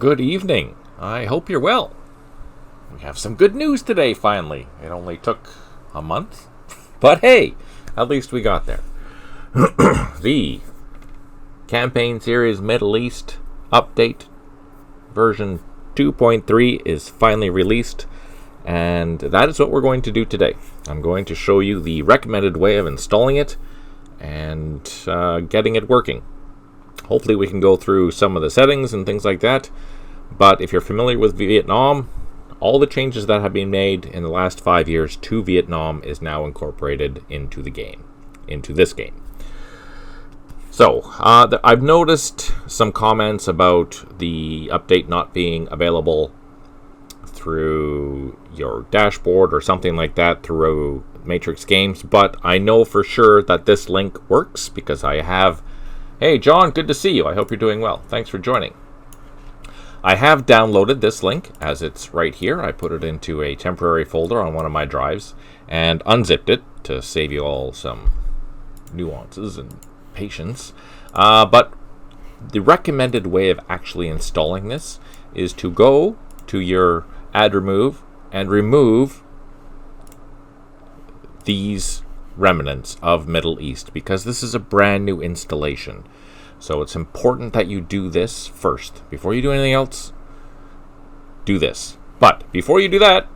Good evening. I hope you're well. We have some good news today, finally. It only took a month, but hey, at least we got there. The Campaign Series Middle East update version 2.3 is finally released, and that is what we're going to do today. I'm going to show you the recommended way of installing it and getting it working. Hopefully we can go through some of the settings and things like that, but if you're familiar with Vietnam, all the changes that have been made in the last 5 years to Vietnam is now incorporated into the game, into this game. So, I've noticed some comments about the update not being available through your dashboard or something like that through Matrix Games, but I know for sure that this link works because I have... Hey John, good to see you. I hope you're doing well. Thanks for joining. I have downloaded this link as it's right here. I put it into a temporary folder on one of my drives and unzipped it to save you all some nuances and patience. But the recommended way of actually installing this is to go to your add remove and remove these remnants of Middle East, because this is a brand new installation. So it's important that you do this first. Before you do anything else, do this. But before you do that,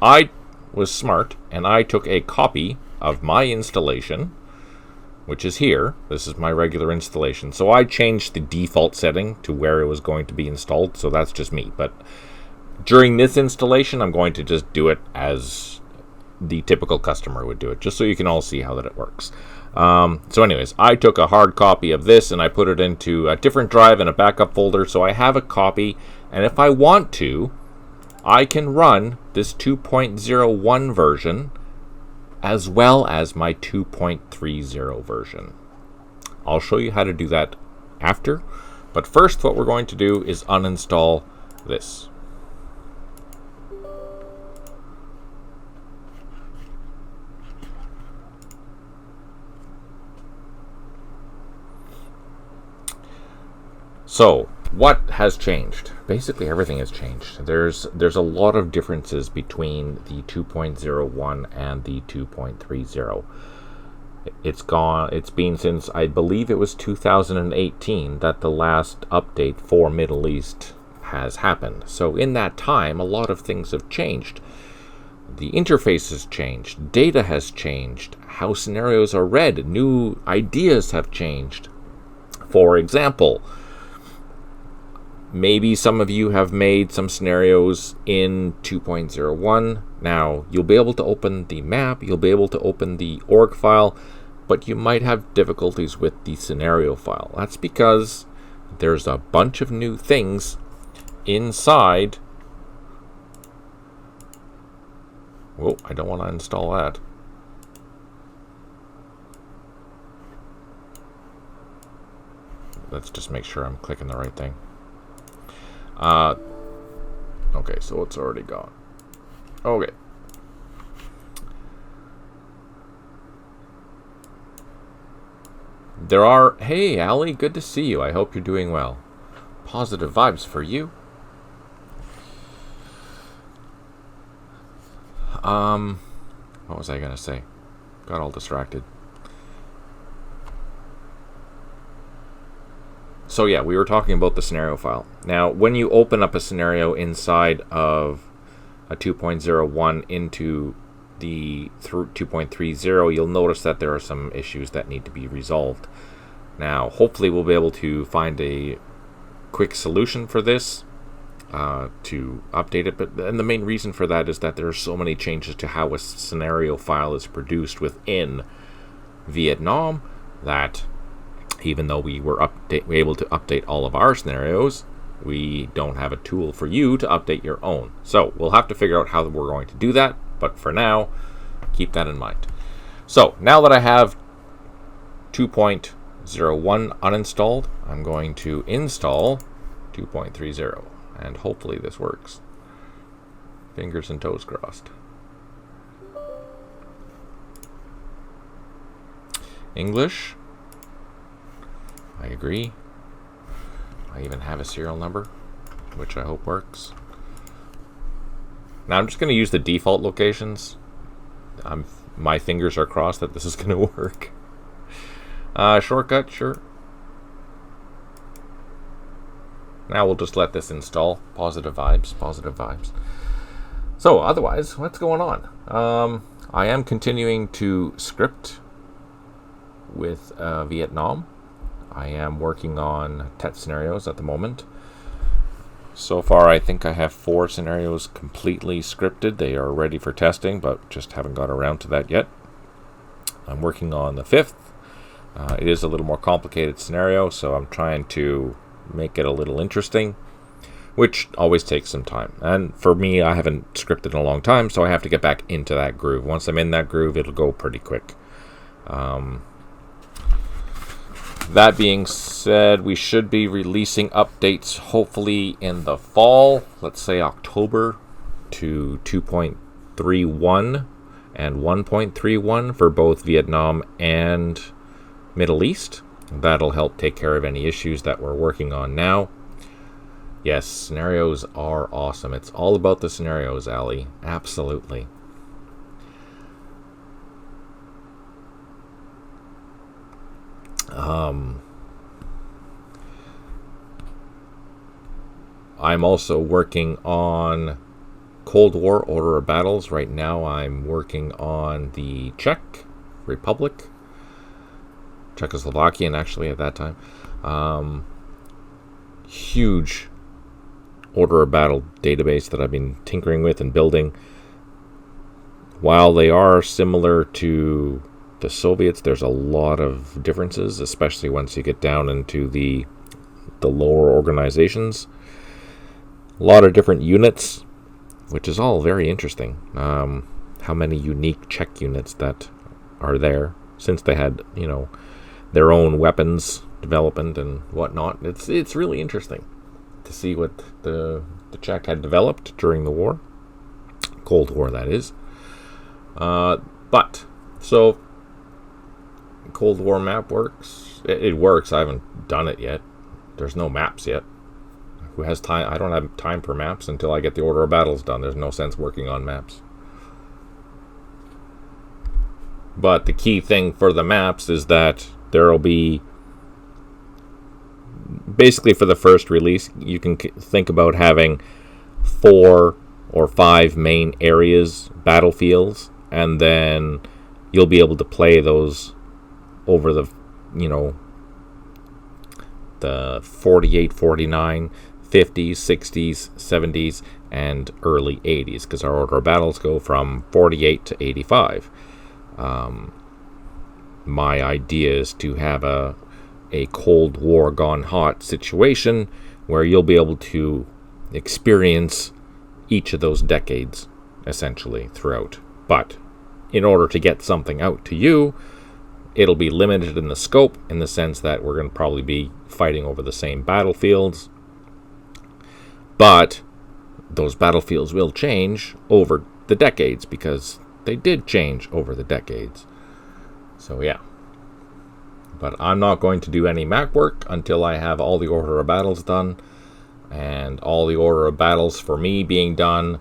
I was smart and I took a copy of my installation, which is here. This is my regular installation. So I changed the default setting to where it was going to be installed. So that's just me. But during this installation, I'm going to just do it as the typical customer would do it, just so you can all see how that it works. So anyways, I took a hard copy of this and I put it into a different drive in a backup folder, so I have a copy, and if I want to, I can run this 2.01 version as well as my 2.30 version. I'll show you how to do that after, but first what we're going to do is uninstall this. So, what has changed? Basically, everything has changed. There's a lot of differences between the 2.01 and the 2.30. It's been since, I believe it was 2018 that the last update for Middle East has happened. So in that time, a lot of things have changed. The interface has changed, data has changed, how scenarios are read, new ideas have changed. For example, maybe some of you have made some scenarios in 2.01. Now, you'll be able to open the map, you'll be able to open the org file, but you might have difficulties with the scenario file. That's because there's a bunch of new things inside. Whoa, I don't want to install that. Let's just make sure I'm clicking the right thing. Okay, so it's already gone. Okay. Hey, Ali, good to see you. I hope you're doing well. Positive vibes for you. What was I gonna say? Got all distracted. So yeah, we were talking about the scenario file. Now, when you open up a scenario inside of a 2.01 into the 2.30, you'll notice that there are some issues that need to be resolved. Now, hopefully we'll be able to find a quick solution for this to update it. And the main reason for that is that there are so many changes to how a scenario file is produced within Vietnam that even though we were able to update all of our scenarios, we don't have a tool for you to update your own. So we'll have to figure out how we're going to do that, but for now, keep that in mind. So now that I have 2.01 uninstalled, I'm going to install 2.30, and hopefully this works. Fingers and toes crossed. English. I agree. I even have a serial number. which I hope works. Now I'm just going to use the default locations. My fingers are crossed that this is going to work. Shortcut, sure. Now we'll just let this install. Positive vibes, positive vibes. So otherwise, what's going on? I am continuing to script with Vietnam. I am working on test scenarios at the moment. So far, I think I have 4 scenarios completely scripted. They are ready for testing, but just haven't got around to that yet. I'm working on the 5th. It is a little more complicated scenario, so I'm trying to make it a little interesting, which always takes some time. And for me, I haven't scripted in a long time, so I have to get back into that groove. Once I'm in that groove, it'll go pretty quick. That being said, we should be releasing updates hopefully in the fall, let's say October, to 2.31 and 1.31 for both Vietnam and Middle East. That'll help take care of any issues that we're working on now. Yes, scenarios are awesome. It's all about the scenarios, Ali. Absolutely. I'm also working on Cold War Order of Battles. Right now I'm working on the Czech Republic, Czechoslovakian actually at that time. Huge Order of Battle database that I've been tinkering with and building. While they are similar to the Soviets, there's a lot of differences, especially once you get down into the lower organizations. A lot of different units, which is all very interesting. How many unique Czech units that are there, since they had, their own weapons development and whatnot. It's really interesting to see what the Czech had developed during the war. Cold War, that is. So Cold War map works. It works. I haven't done it yet. There's no maps yet. Who has time? I don't have time for maps until I get the Order of Battles done. There's no sense working on maps. But the key thing for the maps is that there will be, basically for the first release, you can think about having 4 or 5 main areas, battlefields, and then you'll be able to play those over the 48, 49, 50s, 60s, 70s, and early 80s, because our Order of Battles go from 48 to 85. My idea is to have a Cold War gone hot situation where you'll be able to experience each of those decades, essentially, throughout. But in order to get something out to you, it'll be limited in the scope, in the sense that we're going to probably be fighting over the same battlefields. But those battlefields will change over the decades, because they did change over the decades. So yeah. But I'm not going to do any map work until I have all the Order of Battles done. And all the Order of Battles for me being done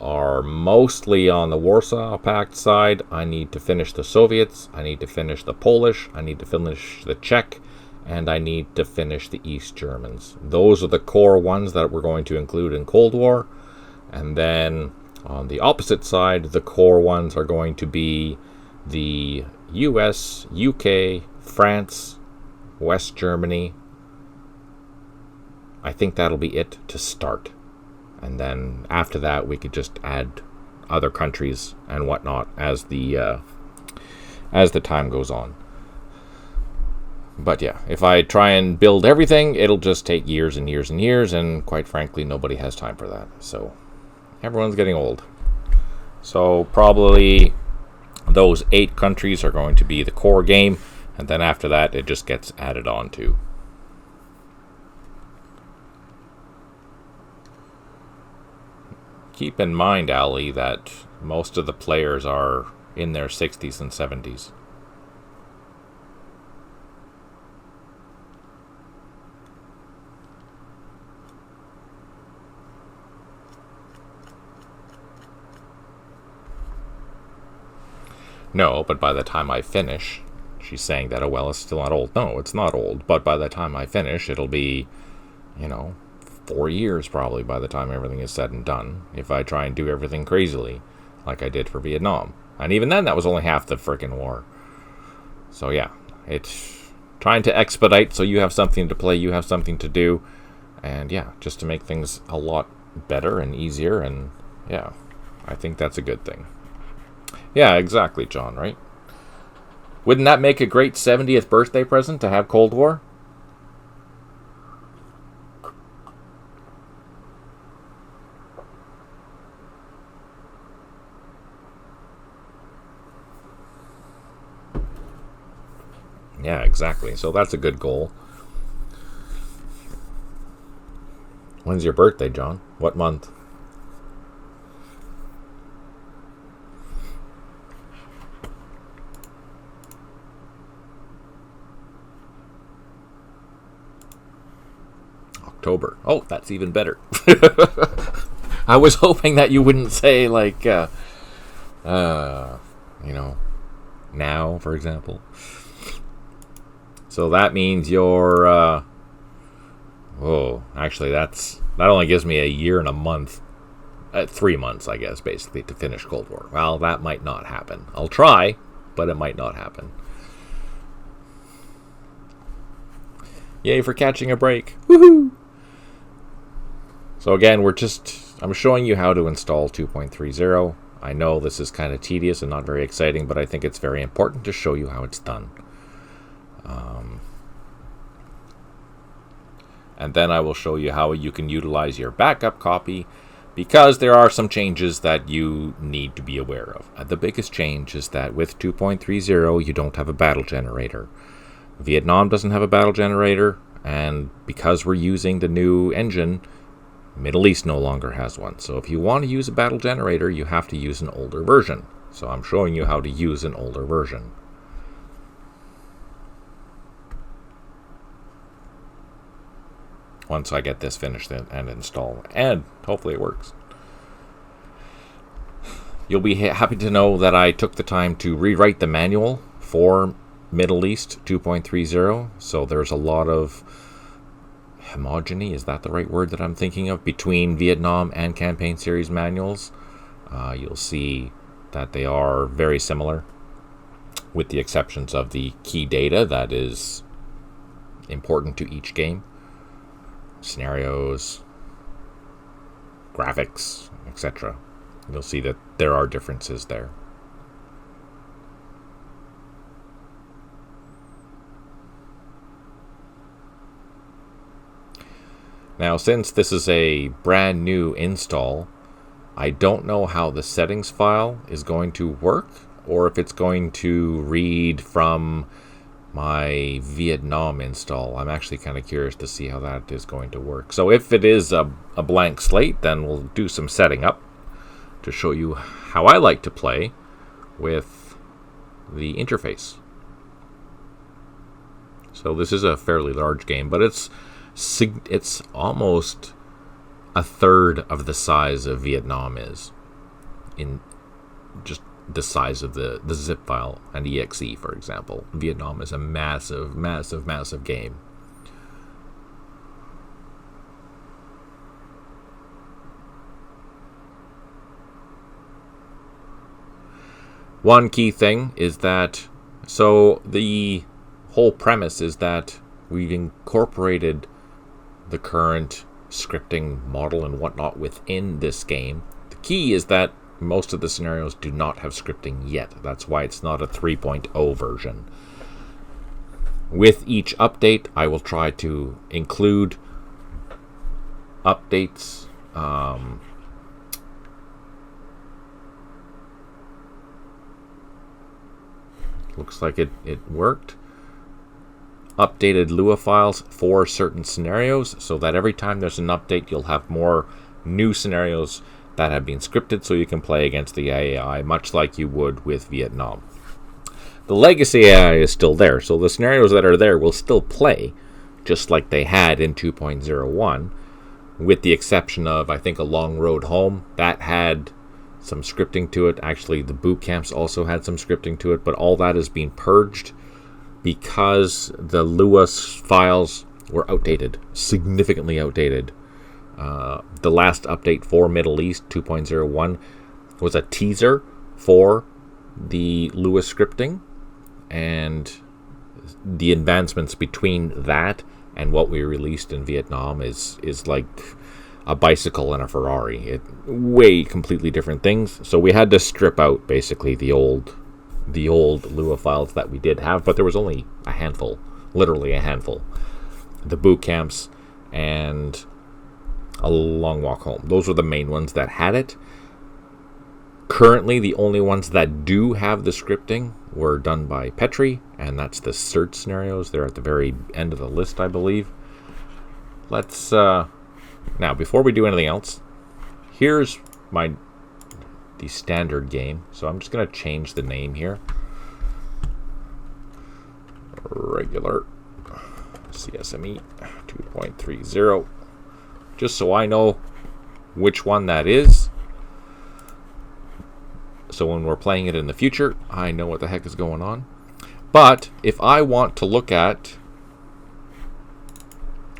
are mostly on the Warsaw Pact side. I need to finish the Soviets, I need to finish the Polish, I need to finish the Czech, and I need to finish the East Germans. Those are the core ones that we're going to include in Cold War. And then on the opposite side, the core ones are going to be the US, UK, France, West Germany. I think that'll be it to start. And then after that, we could just add other countries and whatnot as the time goes on. But yeah, if I try and build everything, it'll just take years and years and years, and quite frankly, nobody has time for that. So everyone's getting old. So probably those 8 countries are going to be the core game, and then after that, it just gets added on to. Keep in mind, Ali, that most of the players are in their 60s and 70s. No, but by the time I finish, she's saying that, oh, well, it's still not old. No, it's not old. But by the time I finish, it'll be, 4 years probably by the time everything is said and done. If I try and do everything crazily, like I did for Vietnam. And even then, that was only half the frickin' war. So yeah, it's trying to expedite so you have something to play, you have something to do. And yeah, just to make things a lot better and easier. And yeah, I think that's a good thing. Yeah, exactly, John, right? Wouldn't that make a great 70th birthday present to have Cold War? Yeah, exactly. So that's a good goal. When's your birthday, John? What month? October. Oh, that's even better. I was hoping that you wouldn't say like, now, for example. So that means you're, actually that only gives me a year and a month, 3 months, I guess, basically, to finish Cold War. Well, that might not happen. I'll try, but it might not happen. Yay for catching a break. Woohoo! So again, I'm showing you how to install 2.30. I know this is kind of tedious and not very exciting, but I think it's very important to show you how it's done. And then I will show you how you can utilize your backup copy, because there are some changes that you need to be aware of. The biggest change is that with 2.30, you don't have a battle generator. Vietnam doesn't have a battle generator, and because we're using the new engine, Middle East no longer has one. So if you want to use a battle generator, you have to use an older version. So I'm showing you how to use an older version. Once I get this finished and installed, and hopefully it works. You'll be happy to know that I took the time to rewrite the manual for Middle East 2.30, so there's a lot of homogeny, is that the right word that I'm thinking of, between Vietnam and Campaign Series manuals. You'll see that they are very similar, with the exceptions of the key data that is important to each game. Scenarios, graphics, etc. You'll see that there are differences there. Now, since this is a brand new install, I don't know how the settings file is going to work, or if it's going to read from my Vietnam install. I'm actually kind of curious to see how that is going to work. So if it is a blank slate, then we'll do some setting up to show you how I like to play with the interface. So this is a fairly large game, but it's almost a third of the size of Vietnam is, in just the size of the zip file and exe, for example. Vietnam is a massive, massive, massive game. One key thing is that, so the whole premise is that we've incorporated the current scripting model and whatnot within this game. The key is that most of the scenarios do not have scripting yet. That's why it's not a 3.0 version. With each update, I will try to include updates. Looks like it worked. Updated Lua files for certain scenarios, so that every time there's an update, you'll have more new scenarios that have been scripted, so you can play against the AI, much like you would with Vietnam. The legacy AI is still there, so the scenarios that are there will still play, just like they had in 2.01, with the exception of, I think, A Long Road Home. That had some scripting to it. Actually, the boot camps also had some scripting to it, but all that is being purged because the Lua files were outdated, significantly outdated. The last update for Middle East 2.01 was a teaser for the Lua scripting, and the advancements between that and what we released in Vietnam is like a bicycle and a Ferrari. Way completely different things. So we had to strip out basically the old Lua files that we did have, but there was only a handful, literally a handful. The boot camps and A Long Walk Home. Those were the main ones that had it. Currently, the only ones that do have the scripting were done by Petri, and that's the search scenarios. They're at the very end of the list, I believe. Let's now, before we do anything else, here's the standard game. So I'm just going to change the name here. Regular CSME 2.30. Just so I know which one that is. So when we're playing it in the future, I know what the heck is going on. But if I want to look at,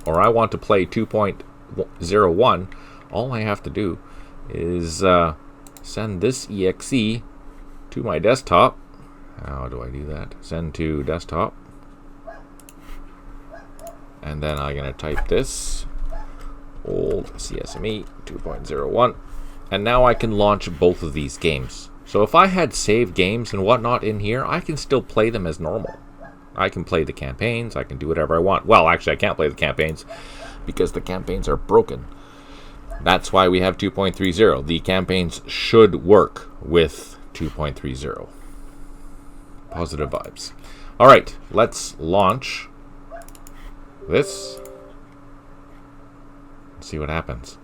or I want to play 2.01, all I have to do is send this exe to my desktop. How do I do that? Send to desktop. And then I'm going to type this, old CSME 2.01. And now I can launch both of these games. So if I had saved games and whatnot in here, I can still play them as normal. I can play the campaigns, I can do whatever I want. Well, actually I can't play the campaigns because the campaigns are broken. That's why we have 2.30. The campaigns should work with 2.30. Positive vibes. Alright, let's launch this. See what happens.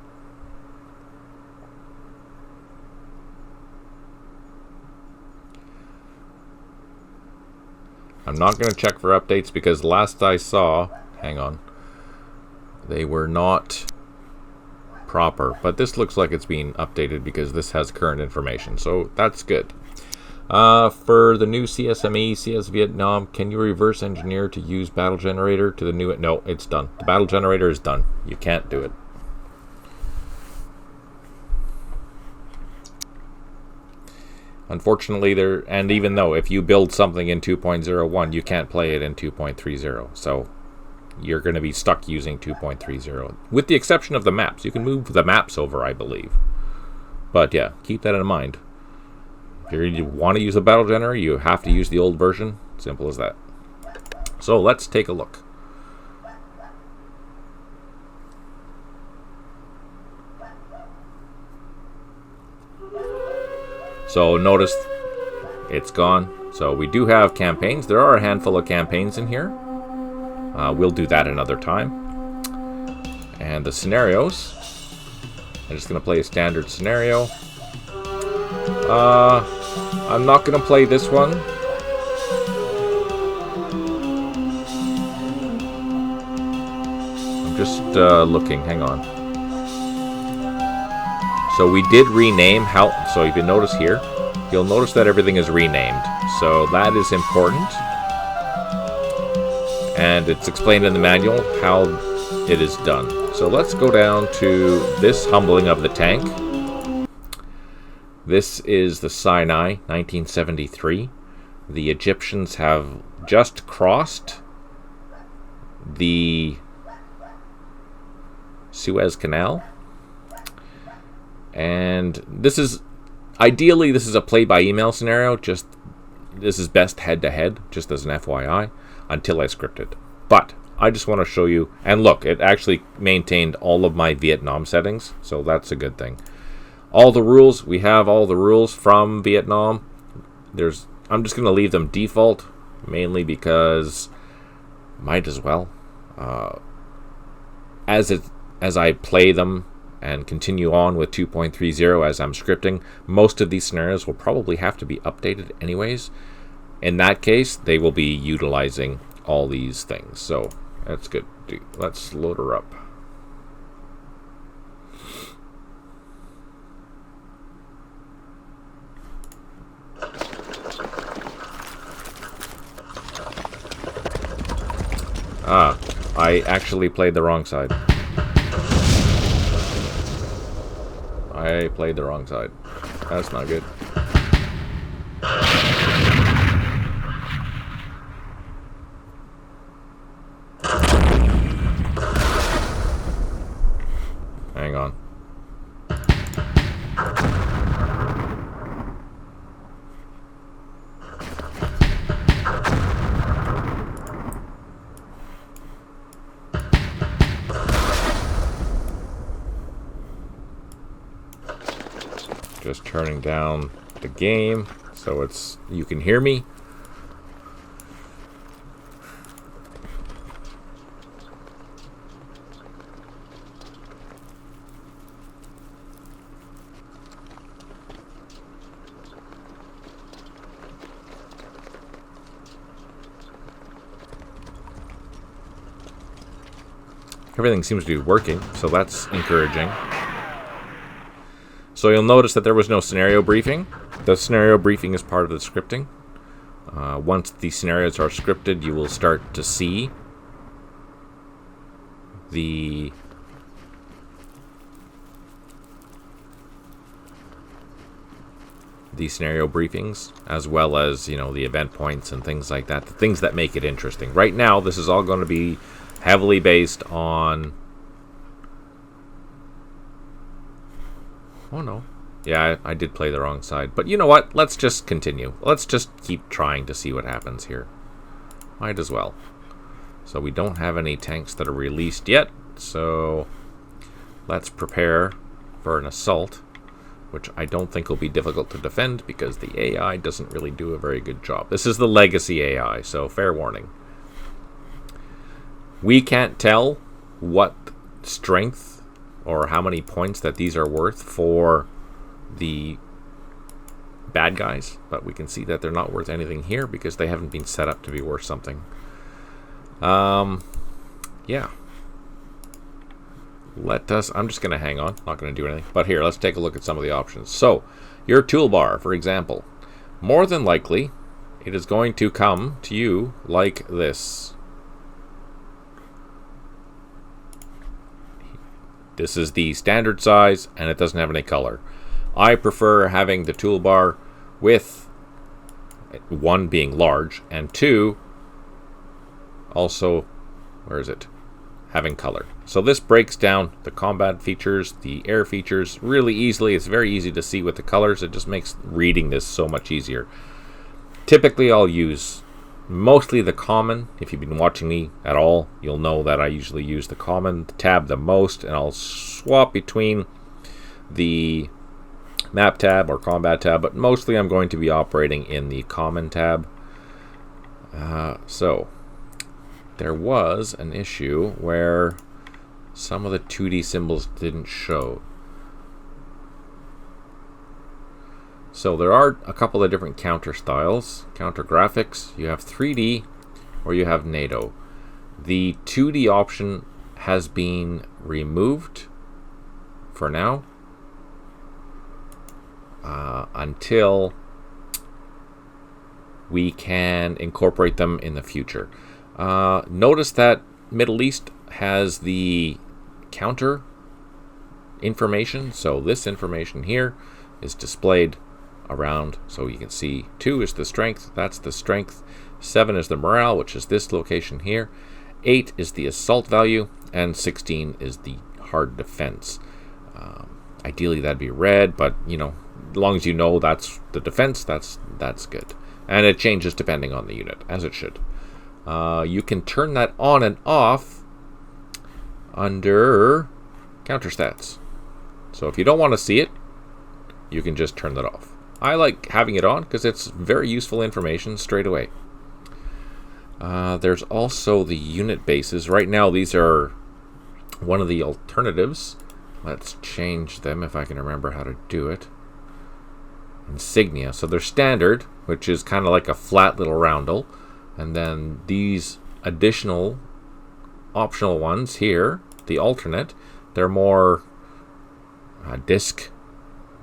I'm not going to check for updates because last I saw, hang on, they were not proper. But this looks like it's being updated because this has current information. So that's good. For the new CSME, CS Vietnam, can you reverse engineer to use Battle Generator to the new... No, it's done. The Battle Generator is done. You can't do it. Unfortunately, and even though if you build something in 2.01, you can't play it in 2.30. So you're going to be stuck using 2.30. With the exception of the maps. You can move the maps over, I believe. But yeah, keep that in mind. If you want to use a battle generator, you have to use the old version. Simple as that. So let's take a look. So notice it's gone. So we do have campaigns. There are a handful of campaigns in here. We'll do that another time. And the scenarios. I'm just going to play a standard scenario. I'm not going to play this one. I'm just looking. Hang on. So we did rename how... So if you notice here, you'll notice that everything is renamed. So that is important. And it's explained in the manual how it is done. So let's go down to this humbling of the tank. This is the Sinai, 1973. The Egyptians have just crossed the Suez Canal. And this is, ideally, this is a play-by-email scenario. Just, this is best head-to-head, just as an FYI, until I script it. But I just want to show you, and look, it actually maintained all of my Vietnam settings, so that's a good thing. All the rules, we have all the rules from Vietnam. I'm just going to leave them default, mainly because might as well. As I play them and continue on with 2.30 as I'm scripting, most of these scenarios will probably have to be updated anyways. In that case, they will be utilizing all these things. So that's good. Let's load her up. I actually played the wrong side. I played the wrong side. That's not good. Hang on. Just turning down the game so you can hear me. Everything seems to be working, so that's encouraging. So you'll notice that there was no scenario briefing. The scenario briefing is part of the scripting. Once the scenarios are scripted, you will start to see the scenario briefings, as well as, you know, the event points and things like that, the things that make it interesting. Right now, this is all going to be heavily based on... Oh no. Yeah, I did play the wrong side. But you know what? Let's just continue. Let's just keep trying to see what happens here. Might as well. So we don't have any tanks that are released yet. So let's prepare for an assault, which I don't think will be difficult to defend because the AI doesn't really do a very good job. This is the legacy AI, so fair warning. We can't tell what strength or how many points that these are worth for the bad guys, but we can see that they're not worth anything here because they haven't been set up to be worth something. Yeah. I'm just going to hang on, not going to do anything. But here, let's take a look at some of the options. So, your toolbar, for example, more than likely, it is going to come to you like this. This is the standard size, and it doesn't have any color. I prefer having the toolbar with 1 being large, and 2 also, where is it? Having color. So this breaks down the combat features, the air features really easily. It's very easy to see with the colors. It just makes reading this so much easier. Typically, I'll use mostly the common. If you've been watching me at all, you'll know that I usually use the common tab the most, and I'll swap between the map tab or combat tab, but mostly I'm going to be operating in the common tab. So there was an issue where some of the 2D symbols didn't show. So there are a couple of different counter styles, counter graphics. You have 3D or you have NATO. The 2D option has been removed for now until we can incorporate them in the future. Notice that Middle East has the counter information. So this information here is displayed around, so you can see 2 is the strength, that's the strength, 7 is the morale, which is this location here, 8 is the assault value, and 16 is the hard defense. Ideally that'd be red, but you know, as long as you know that's the defense, that's good. And it changes depending on the unit, as it should. You can turn that on and off under counter stats. So if you don't want to see it, you can just turn that off. I like having it on because it's very useful information straight away. There's also the unit bases. Right now these are one of the alternatives. Let's change them if I can remember how to do it. Insignia. So they're standard, which is kind of like a flat little roundel. And then these additional optional ones here, the alternate, they're more disc,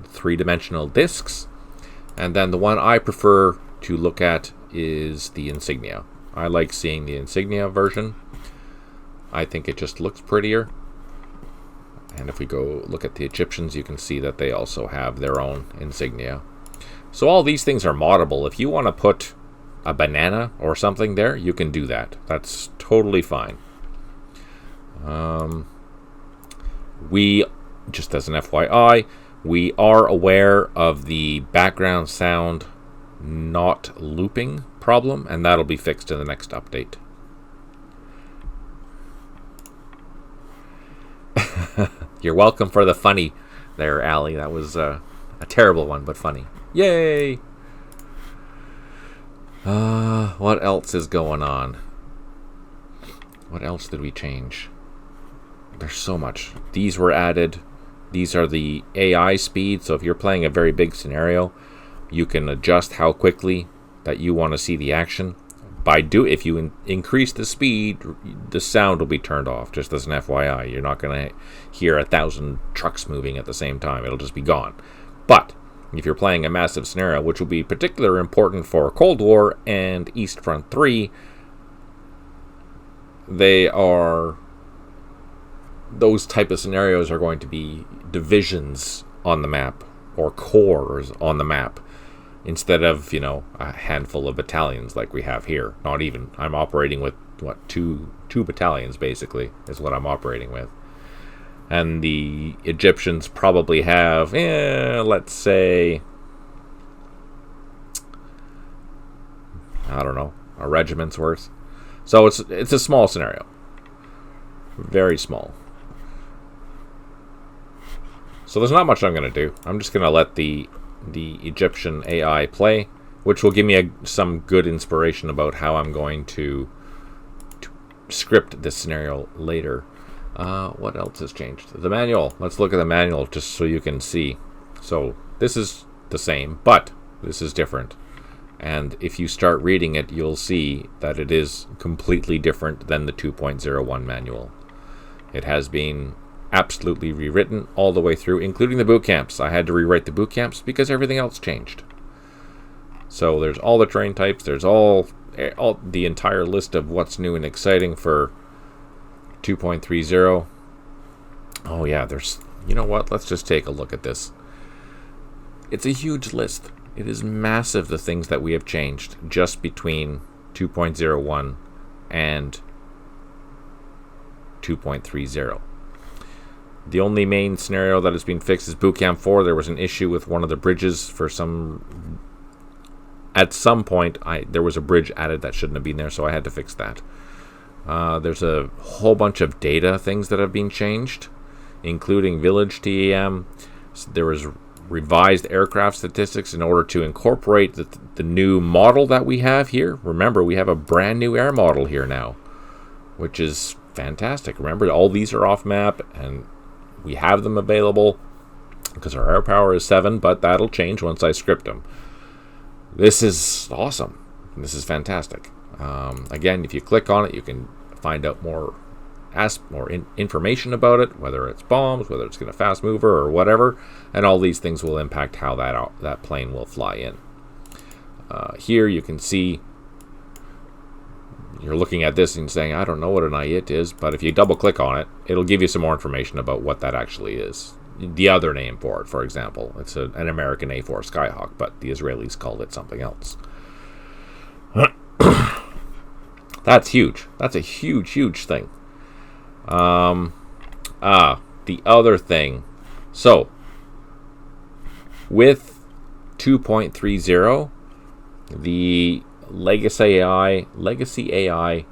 3-dimensional discs. And then the one I prefer to look at is the insignia. I like seeing the insignia version. I think it just looks prettier. And if we go look at the Egyptians, you can see that they also have their own insignia. So all these things are moddable. If you want to put a banana or something there, you can do that. That's totally fine. We, just as an FYI, we are aware of the background sound not looping problem, and that'll be fixed in the next update. You're welcome for the funny there, Allie. That was a terrible one, but funny. Yay! What else is going on? What else did we change? There's so much. These were added. These are the AI speed. So if you're playing a very big scenario, you can adjust how quickly that you want to see the action. If you increase the speed, the sound will be turned off. Just as an FYI, you're not going to hear 1,000 trucks moving at the same time. It'll just be gone. But if you're playing a massive scenario, which will be particularly important for Cold War and East Front 3, those type of scenarios are going to be divisions on the map or cores on the map instead of, a handful of battalions like we have here. Not even. I'm operating with, two battalions basically is what I'm operating with. And the Egyptians probably have, let's say, I don't know, a regiment's worth. So it's a small scenario. Very small. So there's not much I'm going to do. I'm just going to let the Egyptian AI play, which will give me some good inspiration about how I'm going to script this scenario later. What else has changed? The manual. Let's look at the manual just so you can see. So this is the same, but this is different. And if you start reading it, you'll see that it is completely different than the 2.01 manual. It has been absolutely rewritten all the way through, including the boot camps. I had to rewrite the boot camps because everything else changed. So there's all the train types. There's all the entire list of what's new and exciting for 2.30. Oh yeah, there's, you know what? Let's just take a look at this. It's a huge list. It is massive, the things that we have changed just between 2.01 and 2.30. The only main scenario that has been fixed is Boot Camp 4. There was an issue with one of the bridges at some point, there was a bridge added that shouldn't have been there, so I had to fix that. There's a whole bunch of data things that have been changed, including village TEM. So there was revised aircraft statistics in order to incorporate the new model that we have here. Remember, we have a brand new air model here now, which is fantastic. Remember, all these are off map, and we have them available because our air power is 7, but that'll change once I script them. This is awesome. This is fantastic. Again, if you click on it, you can find out more information about it, whether it's bombs, whether it's going to fast mover or whatever, and all these things will impact how that plane will fly in. Here you can see, you're looking at this and saying, I don't know what an IIT is, but if you double click on it, it'll give you some more information about what that actually is. The other name for it, for example, it's an American A4 Skyhawk, but the Israelis called it something else. That's huge. That's a huge thing. The other thing. So, with 2.30, the Legacy AI,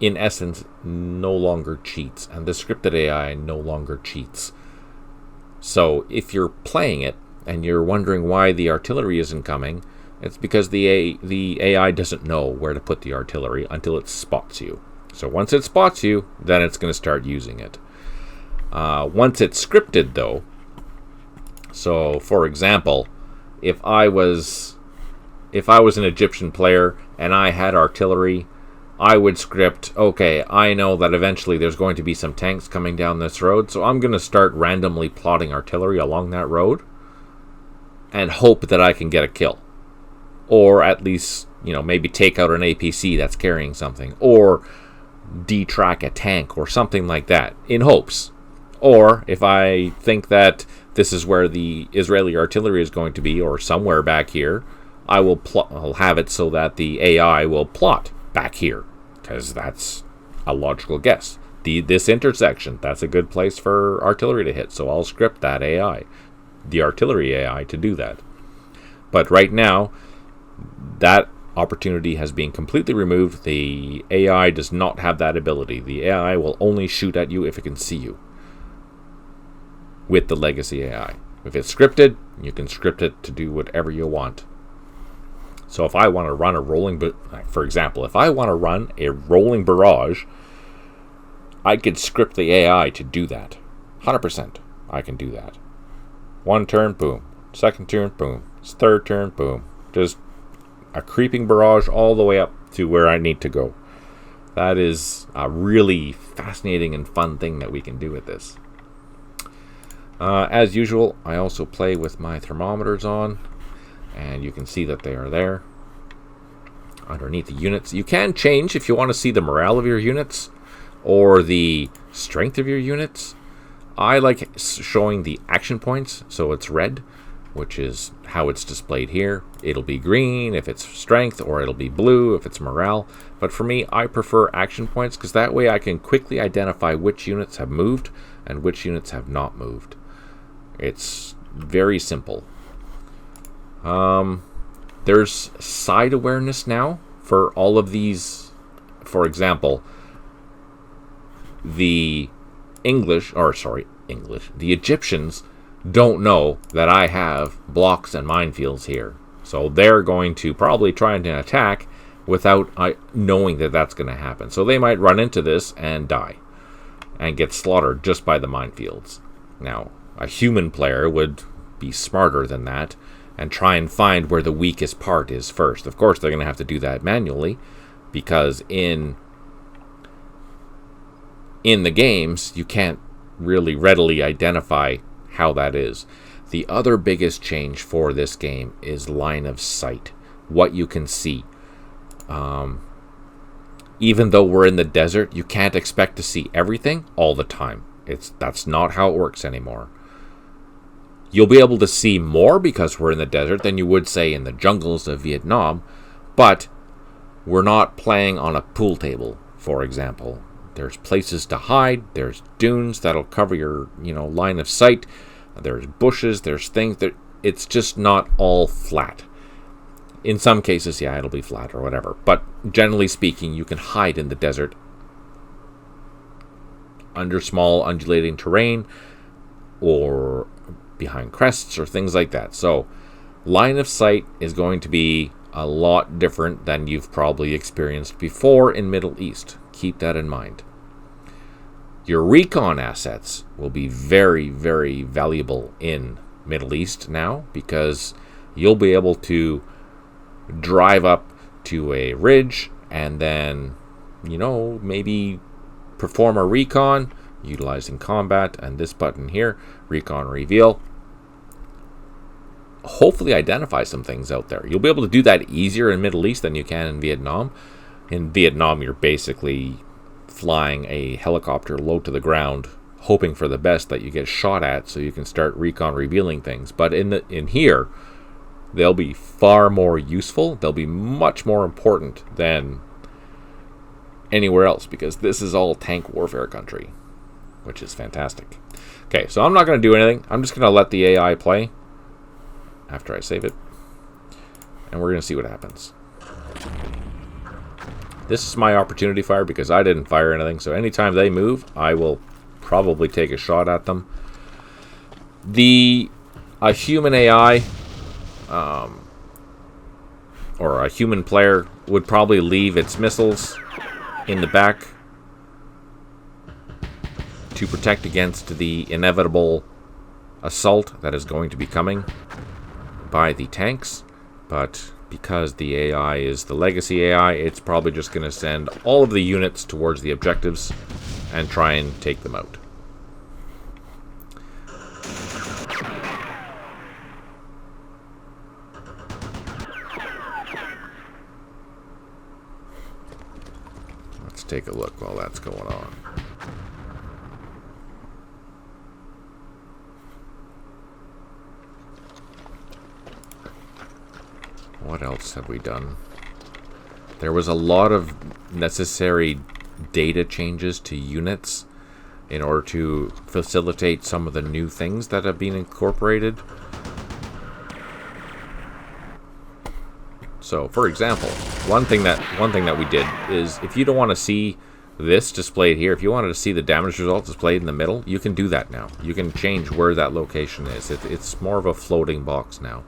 in essence, no longer cheats, and the scripted AI no longer cheats. So, if you're playing it and you're wondering why the artillery isn't coming, it's because the AI doesn't know where to put the artillery until it spots you. So once it spots you, then it's going to start using it. Once it's scripted, though, so for example, if I was an Egyptian player and I had artillery, I would script, okay, I know that eventually there's going to be some tanks coming down this road, so I'm going to start randomly plotting artillery along that road and hope that I can get a kill. Or at least, maybe take out an APC that's carrying something. Or detrack a tank or something like that, in hopes. Or if I think that this is where the Israeli artillery is going to be, or somewhere back here, I'll have it so that the AI will plot back here, because that's a logical guess. This intersection, that's a good place for artillery to hit, so I'll script that AI, the artillery AI, to do that. But right now, that opportunity has been completely removed. The AI does not have that ability. The AI will only shoot at you if it can see you with the legacy AI. If it's scripted, you can script it to do whatever you want. So if I want to run for example, if I want to run a rolling barrage, I could script the AI to do that. 100%. I can do that. One turn, boom. Second turn, boom. Third turn, boom. Just a creeping barrage all the way up to where I need to go. That is a really fascinating and fun thing that we can do with this. As usual, I also play with my thermometers on, and you can see that they are there underneath the units. You can change if you want to see the morale of your units or the strength of your units. I like showing the action points, so it's red, which is how it's displayed here. It'll be green if it's strength, or it'll be blue if it's morale. But for me, I prefer action points, because that way I can quickly identify which units have moved and which units have not moved. It's very simple. There's side awareness now for all of these. For example, the Egyptians don't know that I have blocks and minefields here. So they're going to probably try and attack without knowing that that's going to happen. So they might run into this and die and get slaughtered just by the minefields. Now, a human player would be smarter than that and try and find where the weakest part is first. Of course, they're going to have to do that manually, because in the games, you can't really readily identify how that is. The other biggest change for this game is line of sight, what you can see. Even though we're in the desert, you can't expect to see everything all the time. That's not how it works anymore. You'll be able to see more because we're in the desert than you would, say, in the jungles of Vietnam, but we're not playing on a pool table, for example. There's places to hide, there's dunes that'll cover your, line of sight, there's bushes, there's things that it's just not all flat. In some cases, yeah, it'll be flat or whatever, but generally speaking, you can hide in the desert under small undulating terrain or behind crests or things like that. So line of sight is going to be a lot different than you've probably experienced before in Middle East. Keep that in mind. Your recon assets will be very, very valuable in Middle East now, because you'll be able to drive up to a ridge and then, maybe perform a recon utilizing combat and this button here, recon reveal. Hopefully identify some things out there. You'll be able to do that easier in Middle East than you can in Vietnam. In Vietnam, you're basically flying a helicopter low to the ground, hoping for the best that you get shot at so you can start recon revealing things. But in here, they'll be far more useful. They'll be much more important than anywhere else, because this is all tank warfare country, which is fantastic. Okay, so I'm not going to do anything. I'm just going to let the AI play after I save it, and we're going to see what happens. This is my opportunity fire because I didn't fire anything, so anytime they move, I will probably take a shot at them. A human AI or a human player would probably leave its missiles in the back to protect against the inevitable assault that is going to be coming by the tanks. But because the AI is the legacy AI, it's probably just going to send all of the units towards the objectives and try and take them out. take a look while that's going on. What else have we done? There was a lot of necessary data changes to units in order to facilitate some of the new things that have been incorporated. So, for example, one thing that we did is, if you don't want to see this displayed here, if you wanted to see the damage result displayed in the middle, you can do that now. You can change where that location is. It's more of a floating box now.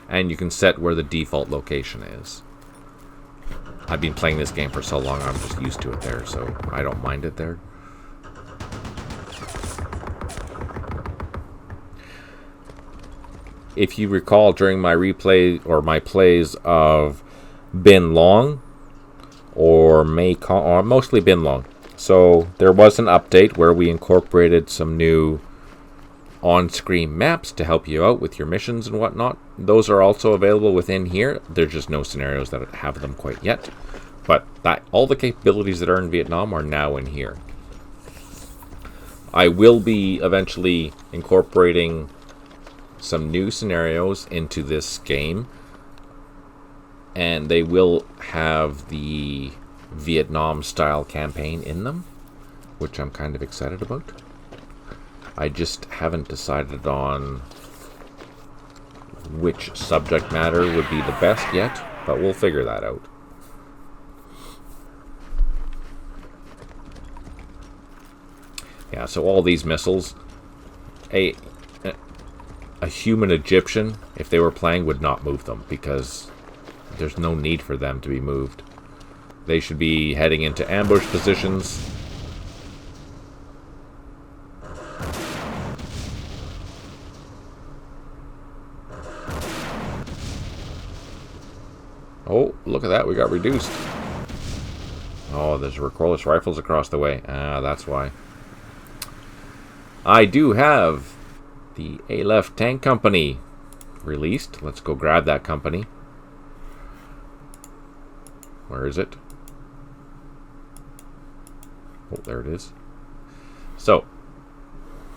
And you can set where the default location is. I've been playing this game for so long, I'm just used to it there, so I don't mind it there. If you recall, during my replay or my plays of Bin Long or Mekong, or mostly Bin Long, so there was an update where we incorporated some new on-screen maps to help you out with your missions and whatnot. Those are also available within here. There's just no scenarios that have them quite yet. But all the capabilities that are in Vietnam are now in here. I will be eventually incorporating some new scenarios into this game, and they will have the Vietnam-style campaign in them, which I'm kind of excited about. I just haven't decided on which subject matter would be the best yet, but we'll figure that out. Yeah, so all these missiles, a human Egyptian, if they were playing, would not move them, because there's no need for them to be moved. They should be heading into ambush positions. Oh, look at that, we got reduced. Oh, there's recoilless rifles across the way. Ah, that's why. I do have the Aleph Tank Company released. Let's go grab that company. Where is it? Oh, there it is. So,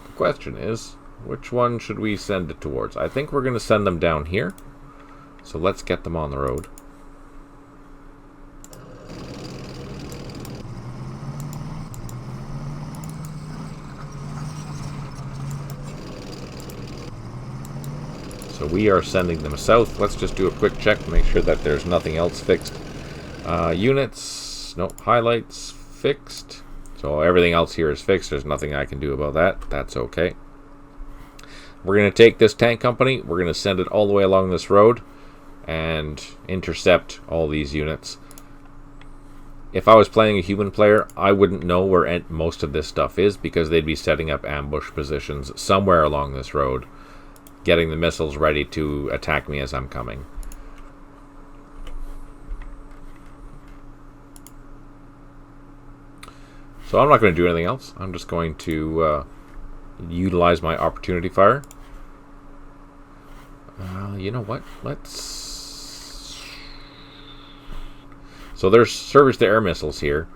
the question is, which one should we send it towards? I think we're going to send them down here. So let's get them on the road. So we are sending them south. Let's just do a quick check to make sure that there's nothing else fixed. Units, no, highlights, fixed. So everything else here is fixed. There's nothing I can do about that. That's okay. We're going to take this tank company. We're going to send it all the way along this road and intercept all these units. If I was playing a human player, I wouldn't know where most of this stuff is, because they'd be setting up ambush positions somewhere along this road, getting the missiles ready to attack me as I'm coming. So I'm not going to do anything else. I'm just going to utilize my opportunity fire. You know what? Let's... So there's surface-to-air missiles here,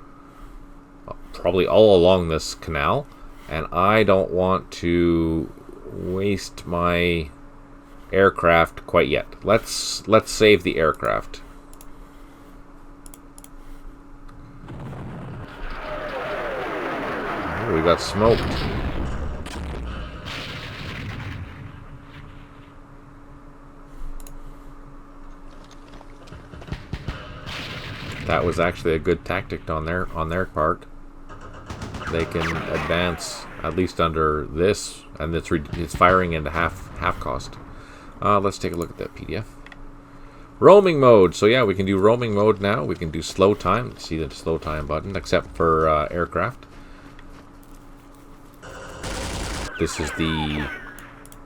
probably all along this canal, and I don't want to waste my aircraft quite yet. Let's save the aircraft. Oh, we got smoked. That was actually a good tactic on their part. They can advance at least under this, and it's firing into half cost. Let's take a look at that PDF. Roaming mode. So yeah, we can do roaming mode now. We can do slow time. See the slow time button, except for aircraft. This is the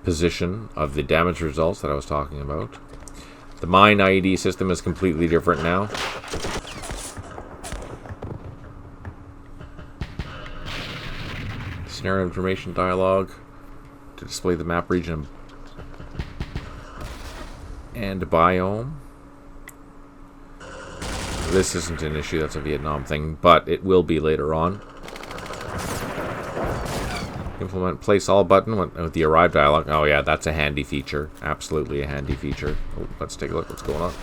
position of the damage results that I was talking about. The mine IED system is completely different now. Scenario information dialog to display the map region and biome. This isn't an issue, that's a Vietnam thing, but it will be later on. Implement place all button with the arrive dialog. Oh yeah, that's a handy feature. Absolutely a handy feature. Oh, let's take a look what's going on.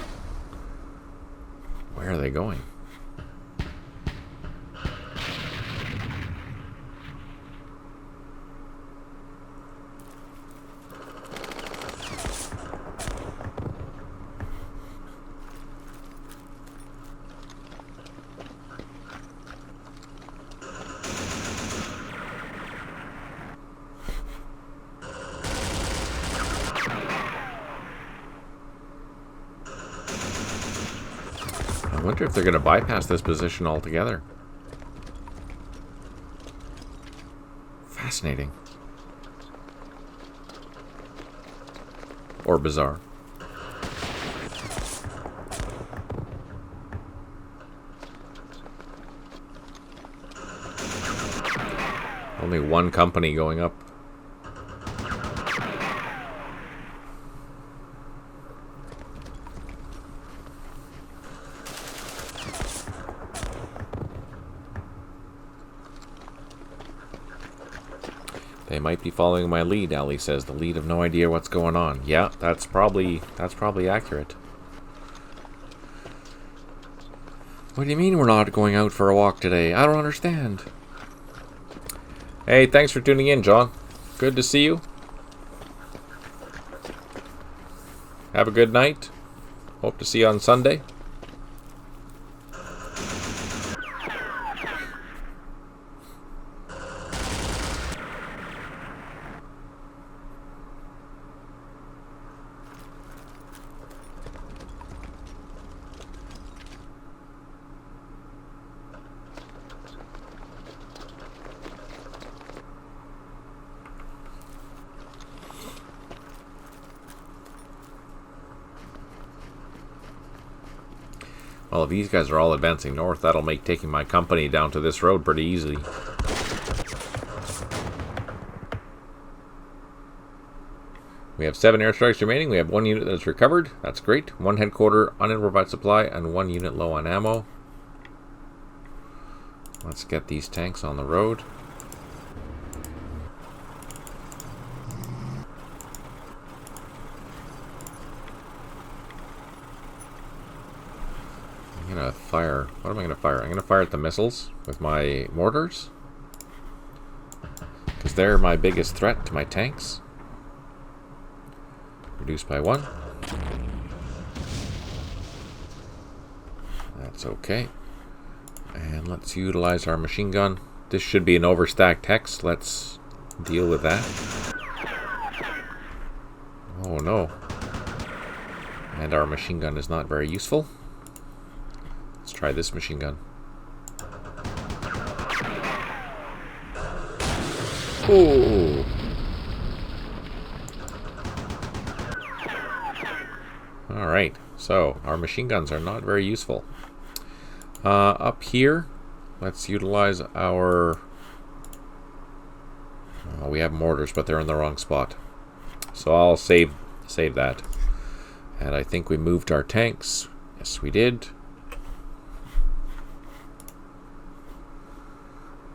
Where are they going? I wonder if they're going to bypass this position altogether. Fascinating. Or bizarre. Only one company going up. They might be following my lead, Ali says. The lead of no idea what's going on. Yeah, that's probably accurate. What do you mean we're not going out for a walk today? I don't understand. Hey, thanks for tuning in, John. Good to see you. Have a good night. Hope to see you on Sunday. Well, if these guys are all advancing north, that'll make taking my company down to this road pretty easy. We have 7 airstrikes remaining. We have 1 unit that's recovered. That's great. 1 headquarter unimprovised supply and 1 unit low on ammo. Let's get these tanks on the road. I'm gonna fire. What am I gonna fire? I'm gonna fire at the missiles with my mortars, because they're my biggest threat to my tanks. Reduced by 1. That's okay. And let's utilize our machine gun. This should be an overstacked hex. Let's deal with that. Oh no. And our machine gun is not very useful. Let's try this machine gun. Oh. Alright, so our machine guns are not very useful. Up here, let's utilize our... we have mortars, but they're in the wrong spot. So I'll save that. And I think we moved our tanks. Yes, we did.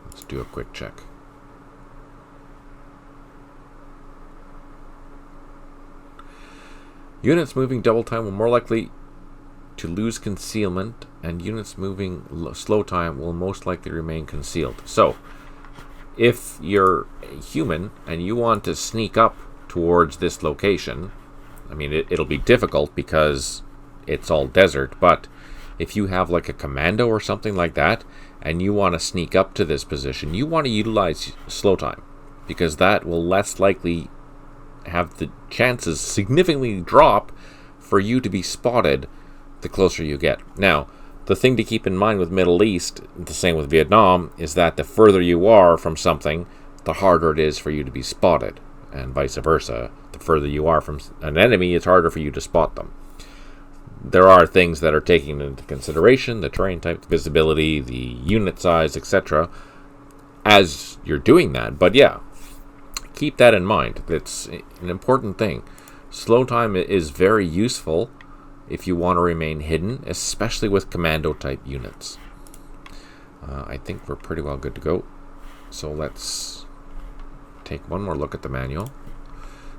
Let's do a quick check. Units moving double time will more likely to lose concealment, and units moving slow time will most likely remain concealed. So, if you're a human and you want to sneak up towards this location, I mean, it'll be difficult because it's all desert, but if you have like a commando or something like that, and you want to sneak up to this position, you want to utilize slow time, because that will less likely have the chances significantly drop for you to be spotted the closer you get. Now, the thing to keep in mind with Middle East, the same with Vietnam, is that the further you are from something, the harder it is for you to be spotted, and vice versa. The further you are from an enemy, it's harder for you to spot them. There are things that are taken into consideration, the terrain type, the visibility, the unit size, etc., as you're doing that. But yeah, keep that in mind. It's an important thing. Slow time is very useful if you want to remain hidden, especially with commando type units. I think we're pretty well good to go. So let's take one more look at the manual.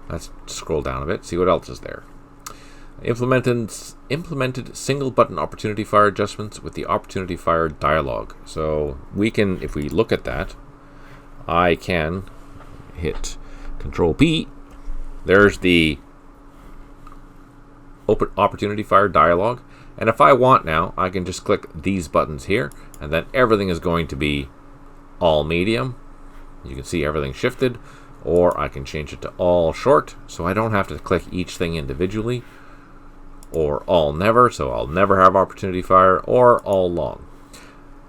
Let's scroll down a bit, see what else is there. Implemented single button opportunity fire adjustments with the opportunity fire dialog. So we can, if we look at that, I can hit Control P. There's the open opportunity fire dialog. And if I want now, I can just click these buttons here, and then everything is going to be all medium. You can see everything shifted, or I can change it to all short, so I don't have to click each thing individually, or all never, so I'll never have opportunity fire, or all long.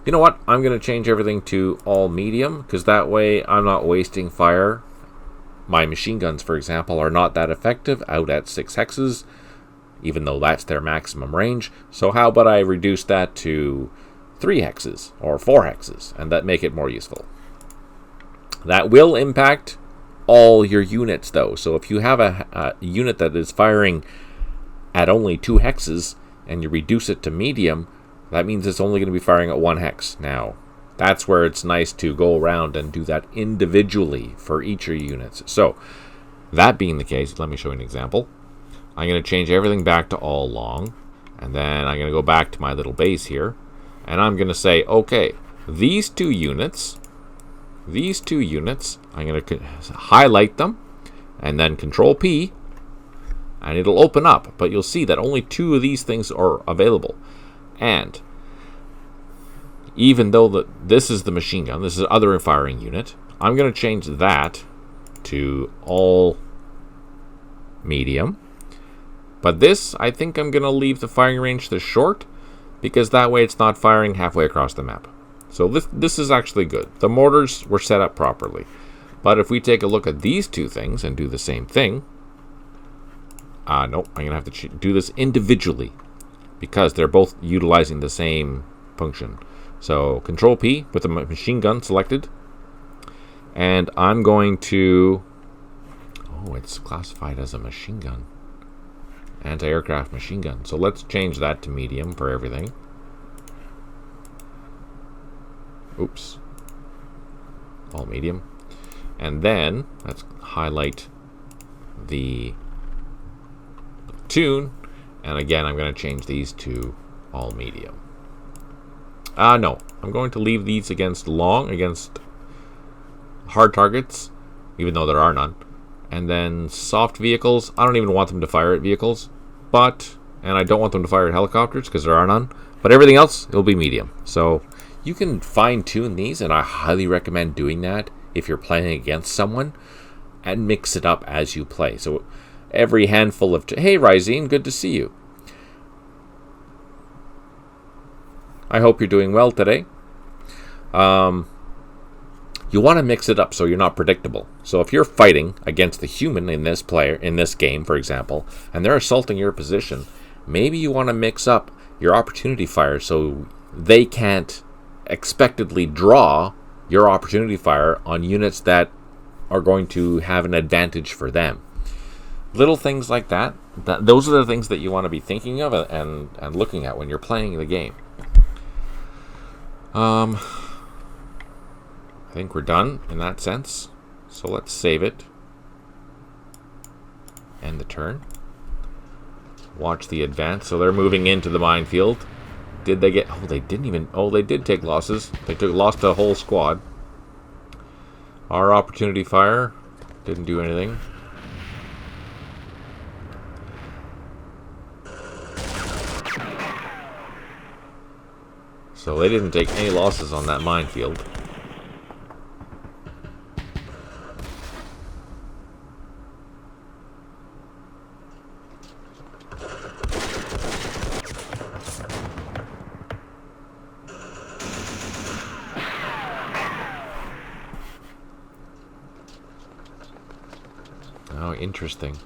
You know what? I'm going to change everything to all medium, because that way I'm not wasting fire. My machine guns, for example, are not that effective out at 6 hexes, even though that's their maximum range. So how about I reduce that to 3 hexes or 4 hexes, and that make it more useful. That will impact all your units though. So if you have a unit that is firing at only 2 hexes and you reduce it to medium, that means it's only going to be firing at 1 hex. Now, that's where it's nice to go around and do that individually for each of your units. So, that being the case, let me show you an example. I'm going to change everything back to all long, and then I'm going to go back to my little base here, and I'm going to say, okay, these two units, I'm going to highlight them, and then Control P, and it'll open up, but you'll see that only 2 of these things are available. And even though this is the machine gun, this is other firing unit, I'm going to change that to all medium. But this, I think I'm going to leave the firing range to short, because that way it's not firing halfway across the map. So this is actually good. The mortars were set up properly. But if we take a look at these 2 things and do the same thing, nope, I'm going to have to do this individually, because they're both utilizing the same function. So Control P with the machine gun selected, and I'm going to, oh, it's classified as a machine gun, anti-aircraft machine gun. So let's change that to medium for everything. Oops, all medium. And then let's highlight the platoon, and again I'm going to change these to all medium. No, I'm going to leave these against long, against hard targets, even though there are none. And then soft vehicles, I don't even want them to fire at vehicles, and I don't want them to fire at helicopters because there are none. But everything else, it'll be medium. So you can fine tune these, and I highly recommend doing that if you're playing against someone, and mix it up as you play. So every handful of, hey Rysine, good to see you. I hope you're doing well today. You want to mix it up so you're not predictable. So if you're fighting against the human in this game, for example, and they're assaulting your position, maybe you want to mix up your opportunity fire so they can't expectedly draw your opportunity fire on units that are going to have an advantage for them. Little things like that, those are the things that you want to be thinking of and looking at when you're playing the game. I think we're done in that sense. So let's save it. End the turn. Watch the advance. So they're moving into the minefield. Did they get... Oh, they didn't even... Oh, they did take losses. They lost a whole squad. Our opportunity fire didn't do anything. So they didn't take any losses on that minefield. Oh, interesting.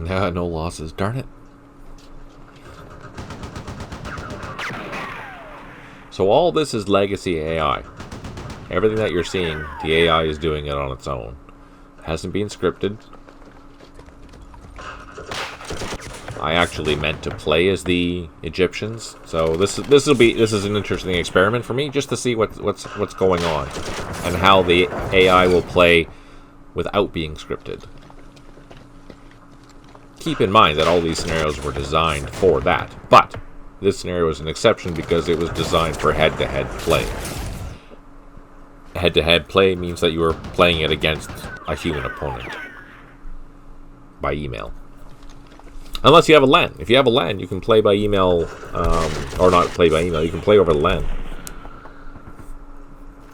No losses. Darn it. So all this is legacy AI. Everything that you're seeing, the AI is doing it on its own. It hasn't been scripted. I actually meant to play as the Egyptians, so this is an interesting experiment for me, just to see what's going on and how the AI will play without being scripted. Keep in mind that all these scenarios were designed for that, but this scenario is an exception because it was designed for head-to-head play. Head-to-head play means that you are playing it against a human opponent by email. Unless you have a LAN. If you have a LAN, you can play by email, or not play by email, you can play over the LAN.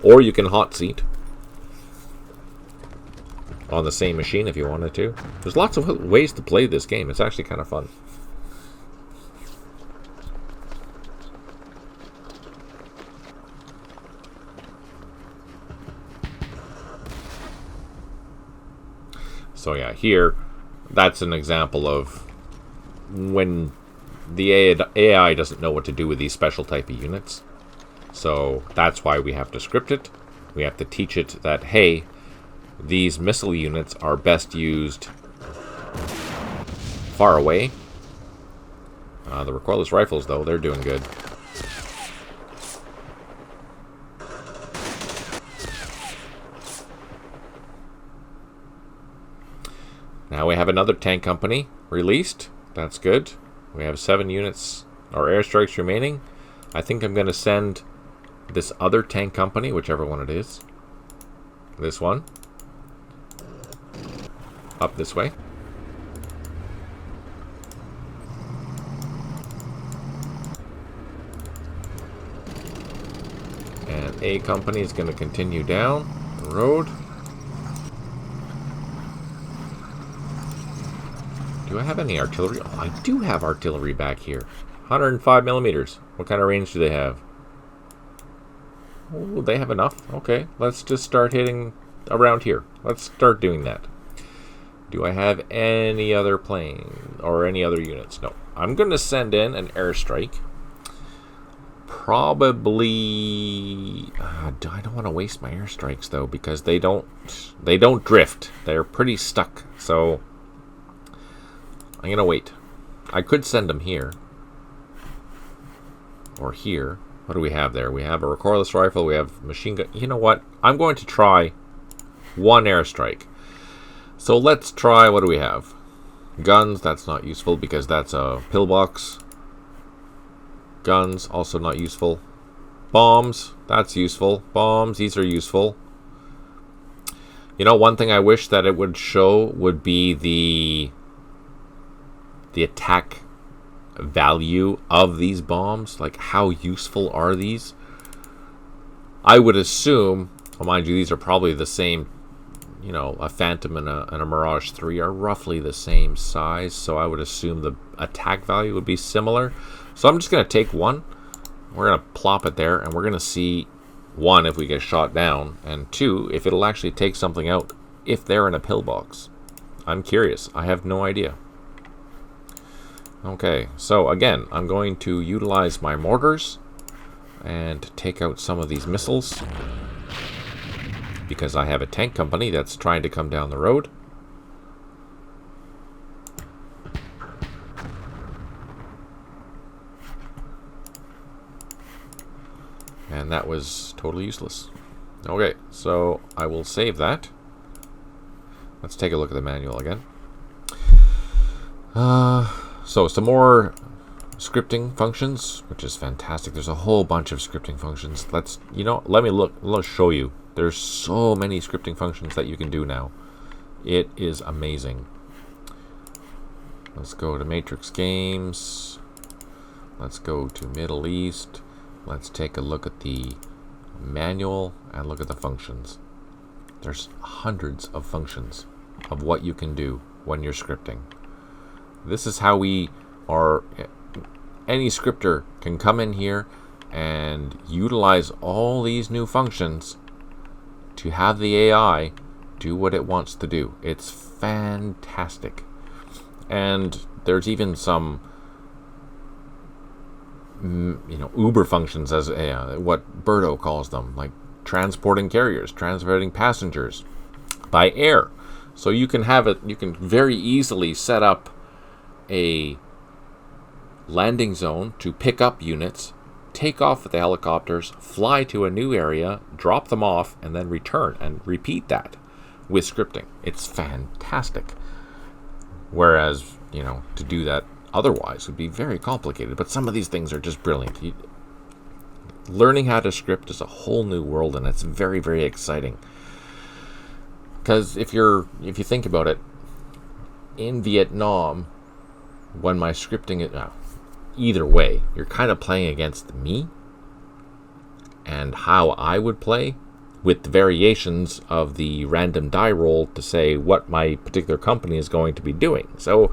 Or you can hot seat on the same machine if you wanted to. There's lots of ways to play this game. It's actually kind of fun. So yeah, here, that's an example of when the AI doesn't know what to do with these special type of units. So that's why we have to script it. We have to teach it that, hey, these missile units are best used far away. The recoilless rifles, though, they're doing good. Now we have another tank company released. That's good. We have 7 units or airstrikes remaining. I think I'm going to send this other tank company, whichever one it is, this one, up this way. And A company is going to continue down the road. Do I have any artillery? Oh, I do have artillery back here. 105 millimeters. What kind of range do they have? Oh, they have enough. Okay, let's just start hitting around here. Let's start doing that. Do I have any other plane or any other units? No. I'm going to send in an airstrike. Probably... I don't want to waste my airstrikes, though, because they don't drift. They're pretty stuck, so... I'm going to wait. I could send them here. Or here. What do we have there? We have a recoilless rifle. We have machine gun. You know what? I'm going to try one airstrike. So let's try, what do we have? Guns, that's not useful because that's a pillbox. Guns, also not useful. Bombs, that's useful. Bombs, these are useful. You know, one thing I wish that it would show would be the attack value of these bombs. Like, how useful are these? I would assume, well, mind you, these are probably the same, you know, a Phantom and a Mirage 3 are roughly the same size, so I would assume the attack value would be similar. So I'm just going to take one, we're going to plop it there, and we're going to see, one, if we get shot down, and two, if it'll actually take something out if they're in a pillbox. I'm curious. I have no idea. Okay, so again, I'm going to utilize my mortars and take out some of these missiles because I have a tank company that's trying to come down the road. And that was totally useless. Okay, so I will save that. Let's take a look at the manual again. So some more scripting functions, which is fantastic. There's a whole bunch of scripting functions. Let's show you. There's so many scripting functions that you can do now. It is amazing. Let's go to Matrix Games. Let's go to Middle East. Let's take a look at the manual and look at the functions. There's hundreds of functions of what you can do when you're scripting. This is how we are. Any scripter can come in here and utilize all these new functions to have the AI do what it wants to do. It's fantastic. And there's even some, Uber functions, as what Birdo calls them, like transporting carriers, transporting passengers by air. So you can very easily set up a landing zone to pick up units, take off with the helicopters, fly to a new area, drop them off, and then return and repeat that with scripting. It's fantastic. Whereas, to do that otherwise would be very complicated. But some of these things are just brilliant. Learning how to script is a whole new world, and it's very, very exciting. Because if you think about it, in Vietnam, when my scripting is either way, you're kind of playing against me and how I would play, with the variations of the random die roll to say what my particular company is going to be doing. So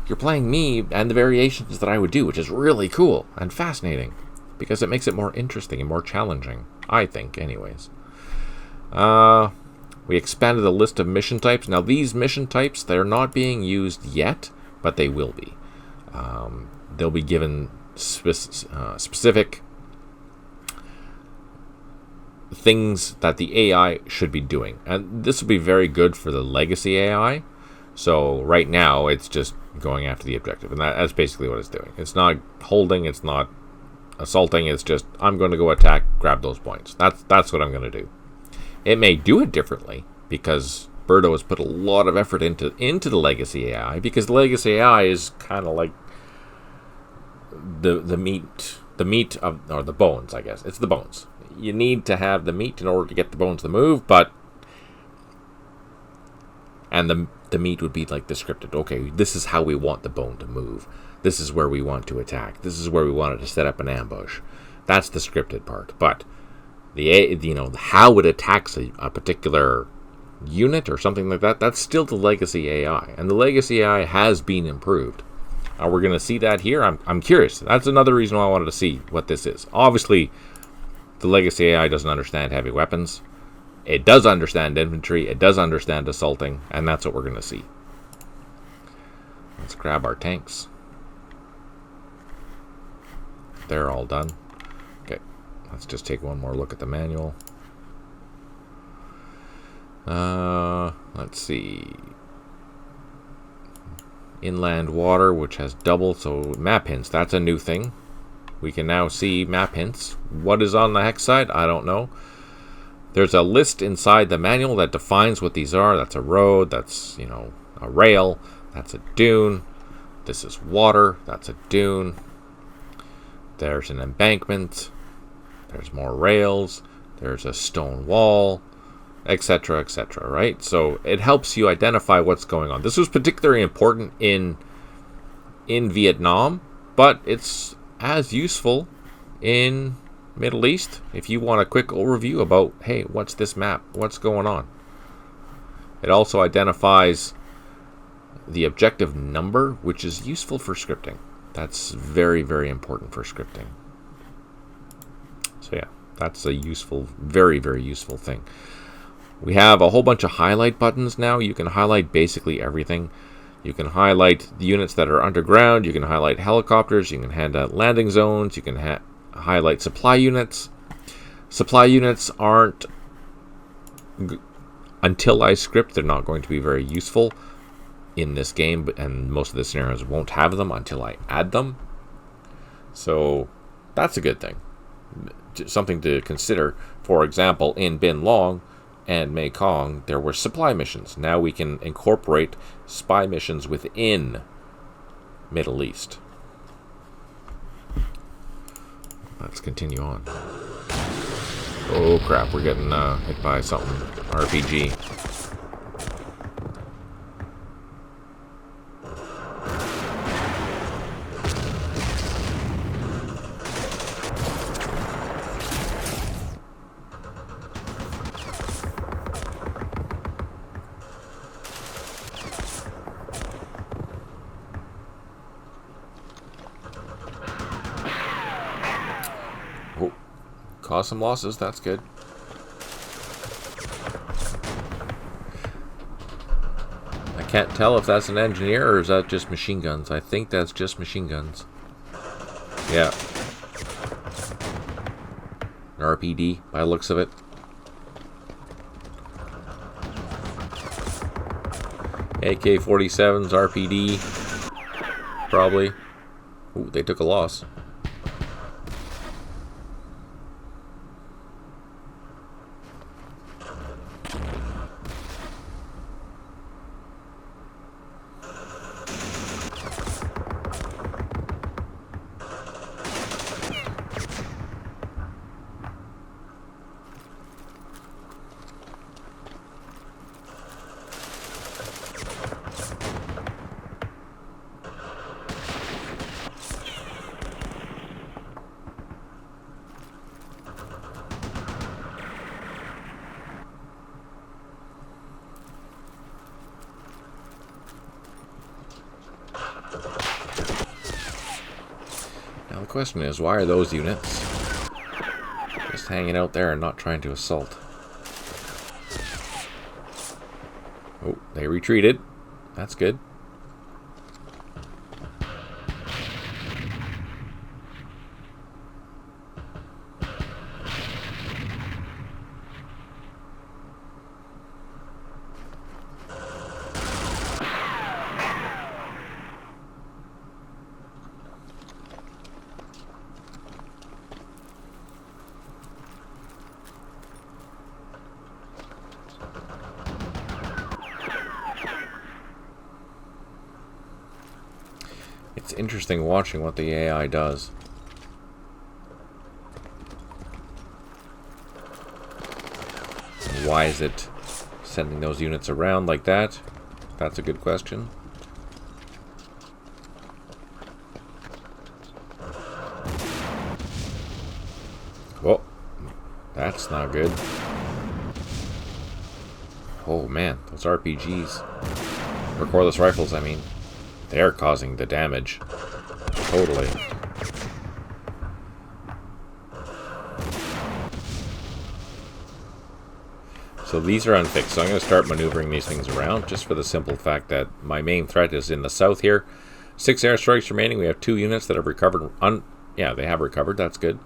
you're playing me and the variations that I would do, which is really cool and fascinating because it makes it more interesting and more challenging, I think, anyways. We expanded the list of mission types. Now, these mission types, they're not being used yet, but they will be. They'll be given specific things that the AI should be doing. And this will be very good for the legacy AI. So right now, it's just going after the objective. And that's basically what it's doing. It's not holding, it's not assaulting, it's just, I'm going to go attack, grab those points. That's what I'm going to do. It may do it differently, because Birdo has put a lot of effort into the legacy AI, because the legacy AI is kind of like the meat of, or the bones, I guess. It's the bones. You need to have the meat in order to get the bones to move, and the meat would be like the scripted. Okay, this is how we want the bone to move. This is where we want to attack. This is where we wanted to set up an ambush. That's the scripted part. But how it attacks a particular unit or something like that, that's still the legacy AI, and the legacy AI has been improved. We're going to see that here. I'm curious. That's another reason why I wanted to see what this is. Obviously, the legacy AI doesn't understand heavy weapons. It does understand infantry. It does understand assaulting, and that's what we're going to see. Let's grab our tanks. They're all done. Okay, let's just take one more look at the manual. Let's see. Inland water, which has double, so map hints. That's a new thing. We can now see map hints. What is on the hex side? I don't know. There's a list inside the manual that defines what these are. That's a road. That's, a rail. That's a dune. This is water. That's a dune. There's an embankment. There's more rails. There's a stone wall, etc., etc., right? So it helps you identify what's going on. This was particularly important in Vietnam, but it's as useful in Middle East if you want a quick overview about, hey, what's this map? What's going on? It also identifies the objective number, which is useful for scripting. That's very, very important for scripting. So yeah, that's a useful, very, very useful thing. We have a whole bunch of highlight buttons now. You can highlight basically everything. You can highlight the units that are underground. You can highlight helicopters. You can hand out landing zones. You can highlight supply units. Supply units aren't, until I script, they're not going to be very useful in this game, and most of the scenarios won't have them until I add them. So that's a good thing. Something to consider. For example, in Bin Long and Mekong, there were supply missions. Now we can incorporate spy missions within Middle East. Let's continue on. Oh crap, we're getting hit by something. RPG. Cause some losses, that's good. Can't tell if that's an engineer or is that just machine guns. I think that's just machine guns. Yeah. An RPD by the looks of it. AK-47s, RPD. Probably. Ooh, they took a loss. Now the question is, why are those units just hanging out there and not trying to assault? Oh, they retreated. That's good. It's interesting watching what the AI does. And why is it sending those units around like that? That's a good question. Whoa, that's not good. Oh man, those RPGs. Recoilless rifles, I mean. They're causing the damage. Totally. So these are unfixed, so I'm going to start maneuvering these things around, just for the simple fact that my main threat is in the south here. 6 airstrikes remaining. We have 2 units that have recovered. Yeah, they have recovered. That's good.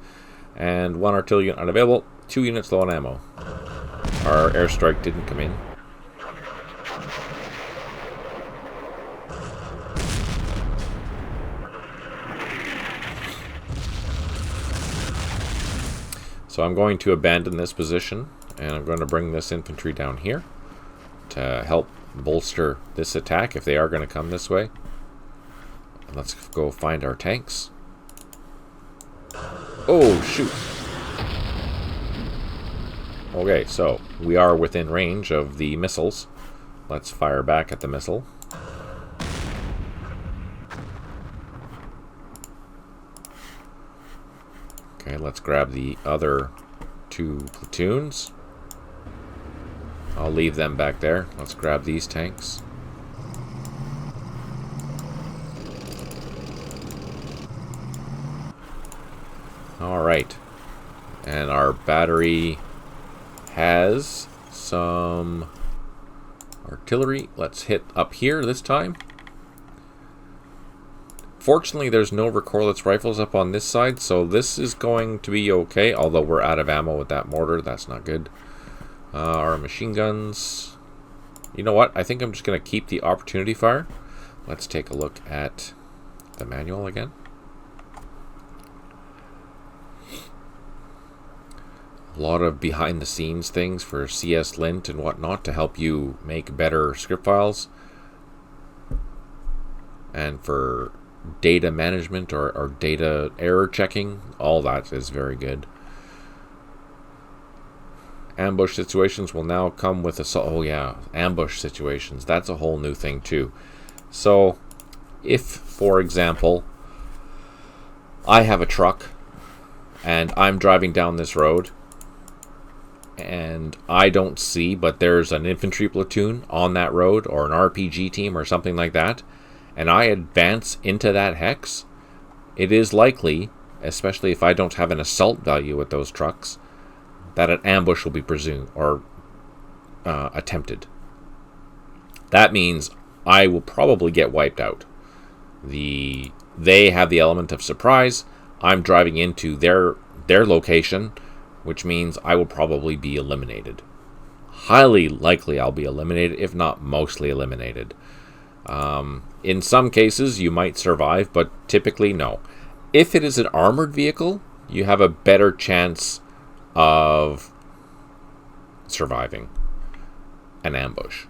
And 1 artillery unit unavailable. 2 units low on ammo. Our airstrike didn't come in. So I'm going to abandon this position, and I'm going to bring this infantry down here to help bolster this attack if they are going to come this way. And let's go find our tanks. Oh, shoot. Okay, so we are within range of the missiles. Let's fire back at the missile. Okay, let's grab the other 2 platoons. I'll leave them back there. Let's grab these tanks. Alright. And our battery has some artillery. Let's hit up here this time. Fortunately, there's no recoilless rifles up on this side, so this is going to be okay, although we're out of ammo with that mortar. That's not good. Our machine guns. You know what? I think I'm just going to keep the opportunity fire. Let's take a look at the manual again. A lot of behind-the-scenes things for CS-Lint and whatnot to help you make better script files. And for data management or data error checking, all that is very good. Ambush situations will now come with assault. Oh yeah, ambush situations. That's a whole new thing too. So, if, for example, I have a truck and I'm driving down this road and I don't see, but there's an infantry platoon on that road or an RPG team or something like that, and I advance into that hex, it is likely, especially if I don't have an assault value with those trucks, that an ambush will be presumed or attempted. That means I will probably get wiped out. They have the element of surprise. I'm driving into their location, which means I will probably be eliminated. Highly likely I'll be eliminated, if not mostly eliminated. In some cases, you might survive, but typically no. If it is an armored vehicle, you have a better chance of surviving an ambush.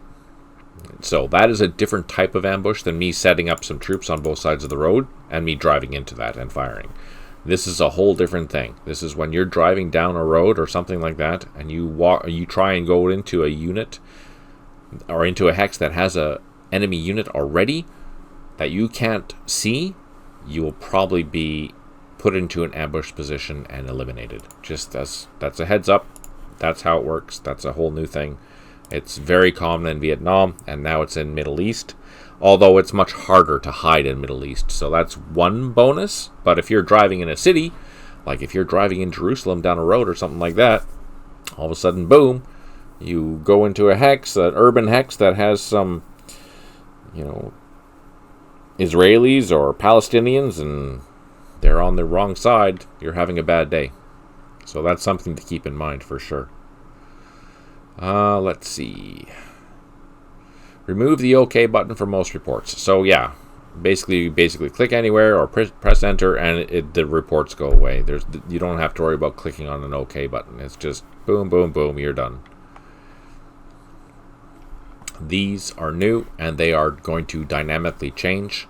So that is a different type of ambush than me setting up some troops on both sides of the road and me driving into that and firing. This is a whole different thing. This is when you're driving down a road or something like that, and you try and go into a unit or into a hex that has a enemy unit already that you can't see. You will probably be put into an ambush position and eliminated. That's a heads up. That's how it works. That's a whole new thing. It's very common in Vietnam, and now it's in Middle East. Although it's much harder to hide in Middle East, so that's one bonus. But if you're driving in a city, like if you're driving in Jerusalem down a road or something like that, all of a sudden, boom, you go into a hex, an urban hex that has some, Israelis or Palestinians, and they're on the wrong side. You're having a bad day. So that's something to keep in mind for sure. Let's see. Remove the OK button for most reports. So yeah, basically click anywhere or press enter, and the reports go away. You don't have to worry about clicking on an OK button. It's just boom, boom, boom. You're done. These are new, and they are going to dynamically change.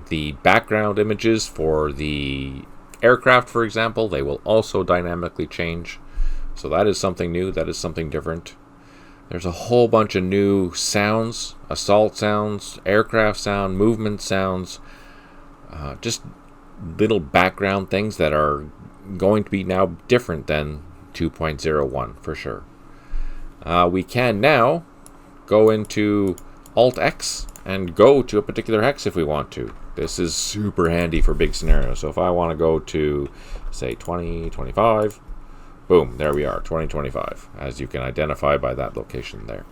The background images for the aircraft, for example, they will also dynamically change. So that is something new. That is something different. There's a whole bunch of new sounds, assault sounds, aircraft sound, movement sounds, just little background things that are going to be now different than 2.01 for sure. We can now go into Alt-X and go to a particular hex if we want to. This is super handy for big scenarios. So if I want to go to, say, 2025, boom, there we are, 2025, as you can identify by that location there.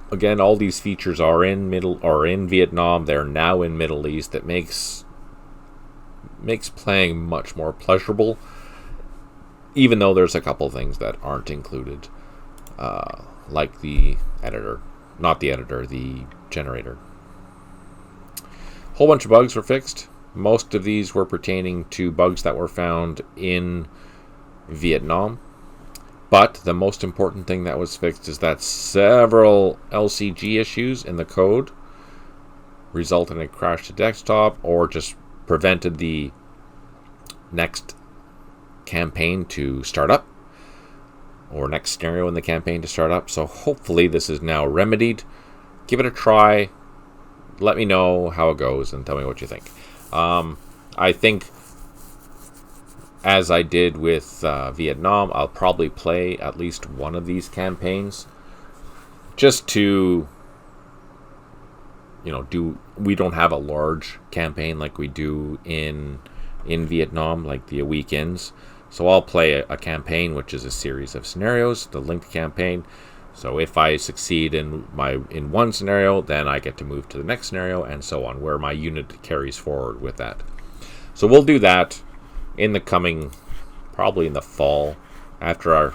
Again, all these features are in Vietnam. They're now in Middle East. That makes playing much more pleasurable, even though there's a couple things that aren't included, like the generator. Whole bunch of bugs were fixed. Most of these were pertaining to bugs that were found in Vietnam. But the most important thing that was fixed is that several LCG issues in the code resulted in a crash to desktop or just prevented the next campaign to start up, or next scenario in the campaign to start up. So hopefully this is now remedied. Give it a try. Let me know how it goes and tell me what you think. I think, as I did with Vietnam, I'll probably play at least one of these campaigns just to, we don't have a large campaign like we do in Vietnam, like the weekends. So I'll play a campaign, which is a series of scenarios, the linked campaign. So if I succeed in one scenario, then I get to move to the next scenario, and so on, where my unit carries forward with that. So we'll do that in the coming, probably in the fall, after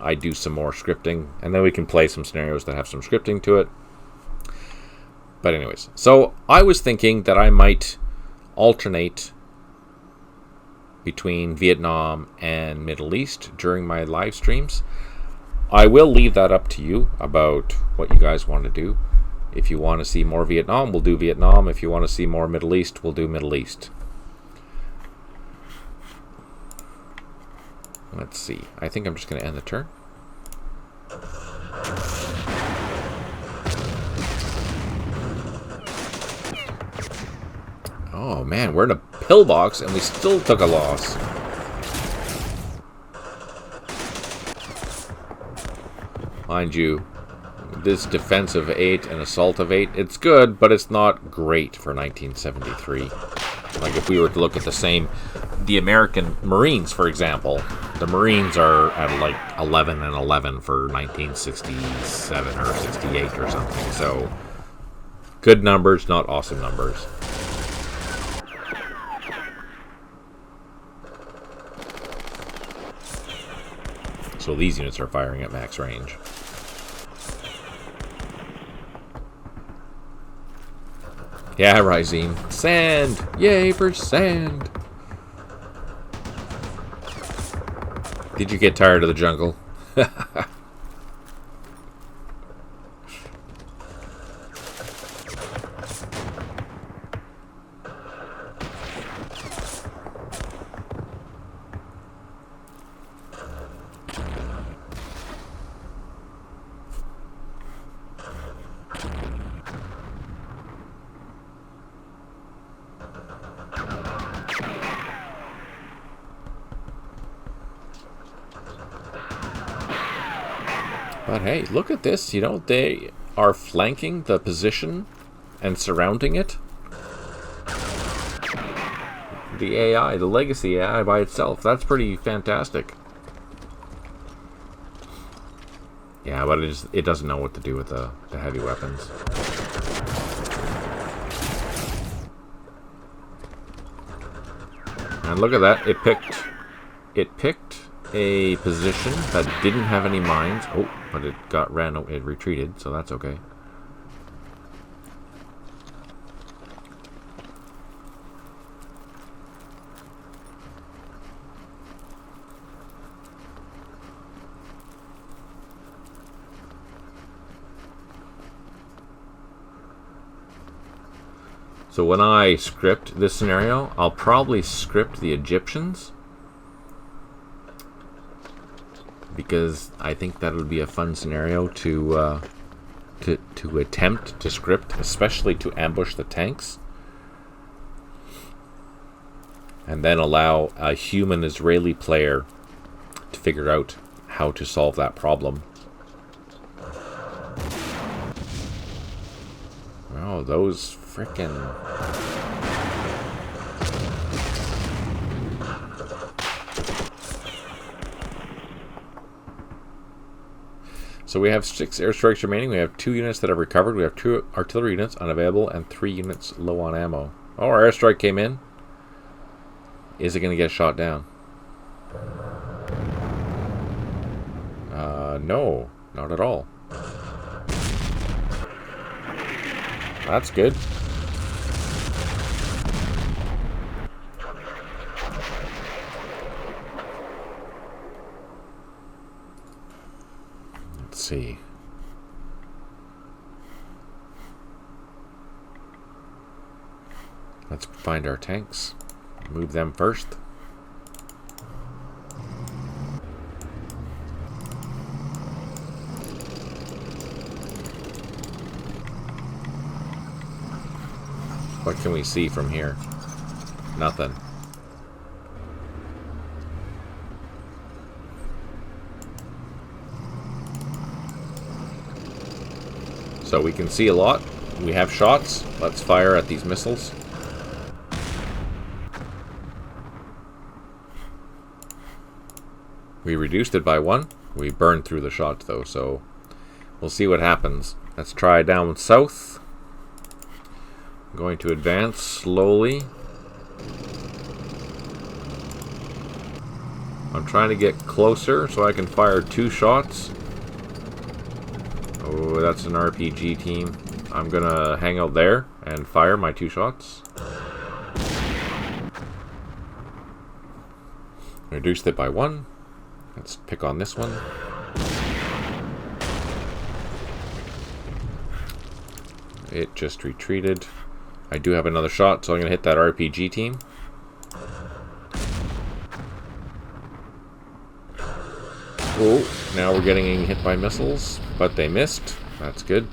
I do some more scripting, and then we can play some scenarios that have some scripting to it. But anyways, so I was thinking that I might alternate between Vietnam and Middle East during my live streams. I will leave that up to you about what you guys want to do. If you want to see more Vietnam, we'll do Vietnam. If you want to see more Middle East, we'll do Middle East. Let's see. I think I'm just going to end the turn. Oh man, we're in a pillbox and we still took a loss. Mind you, this defense of 8 and assault of 8, it's good, but it's not great for 1973. Like if we were to look at the American Marines, for example, The Marines are at like 11 and 11 for 1967 or 68 or something. So good numbers, not awesome numbers. So these units are firing at max range. Yeah, Rising. Sand! Yay for sand! Did you get tired of the jungle? But hey, look at this. You know, they are flanking the position and surrounding it. The AI, the legacy AI by itself. That's pretty fantastic. Yeah, but it doesn't know what to do with the heavy weapons. And look at that. It picked a position that didn't have any mines. Oh, but it retreated, so that's okay. So when I script this scenario, I'll probably script the Egyptians, because I think that would be a fun scenario to attempt to script, especially to ambush the tanks, and then allow a human Israeli player to figure out how to solve that problem. Oh, those frickin'... So we have 6 airstrikes remaining. We have 2 units that have recovered. We have 2 artillery units unavailable and 3 units low on ammo. Oh, our airstrike came in. Is it going to get shot down? No, not at all. That's good. Let's see. Let's find our tanks. Move them first. What can we see from here? Nothing. So we can see a lot. We have shots. Let's fire at these missiles. We reduced it by 1. We burned through the shots though, so we'll see what happens. Let's try down south. I'm going to advance slowly. I'm trying to get closer so I can fire 2 shots. Oh, that's an RPG team. I'm gonna hang out there and fire my 2 shots. Reduced it by 1. Let's pick on this one. It just retreated. I do have another shot, so I'm going to hit that RPG team. Oh, now we're getting hit by missiles, but they missed. That's good.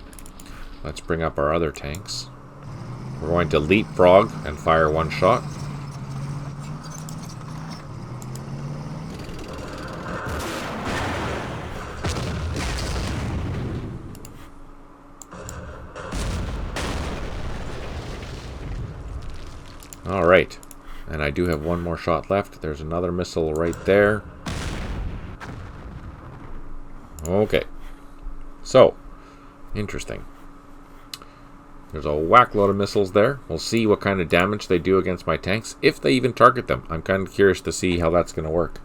Let's bring up our other tanks. We're going to leapfrog and fire 1 shot. Alright, and I do have 1 more shot left. There's another missile right there. Okay. So, interesting. There's a whack load of missiles there. We'll see what kind of damage they do against my tanks, if they even target them. I'm kind of curious to see how that's going to work.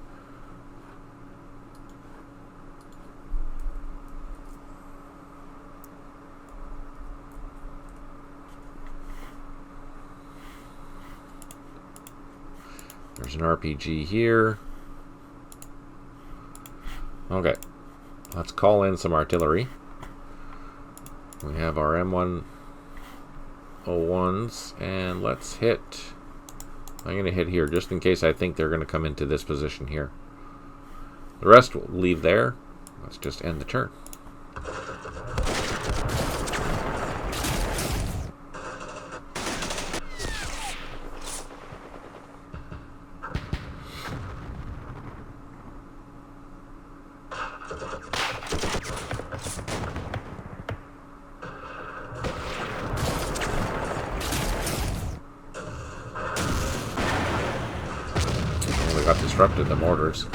There's an RPG here. Okay. Let's call in some artillery. We have our M101s, and let's hit. I'm going to hit here just in case I think they're going to come into this position here. The rest will leave there. Let's just end the turn. Got disrupted, the mortars.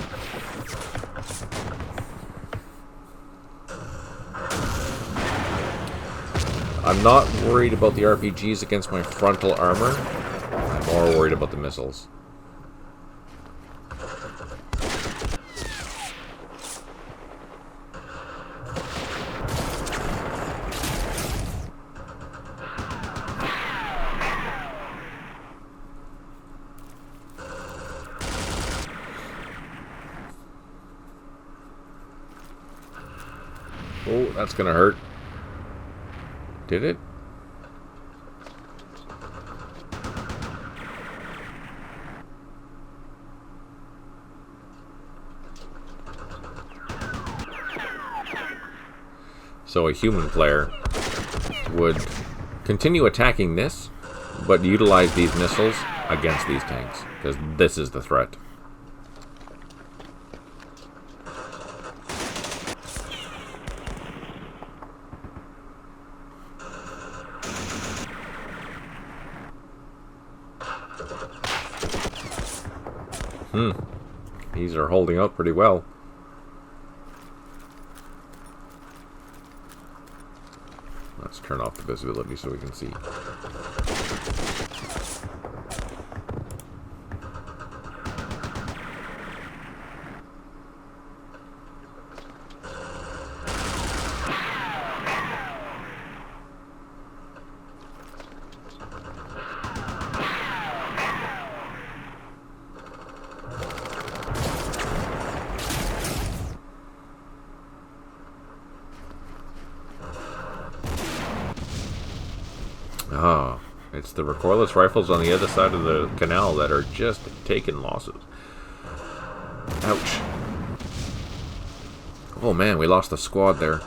I'm not worried about the RPGs against my frontal armor. I'm more worried about the missiles. Oh, that's gonna hurt. Did it? So a human player would continue attacking this, but utilize these missiles against these tanks, because this is the threat. These are holding up pretty well. Let's turn off the visibility so we can see. Ah, it's the recoilless rifles on the other side of the canal that are just taking losses. Ouch. Oh man, we lost a squad there.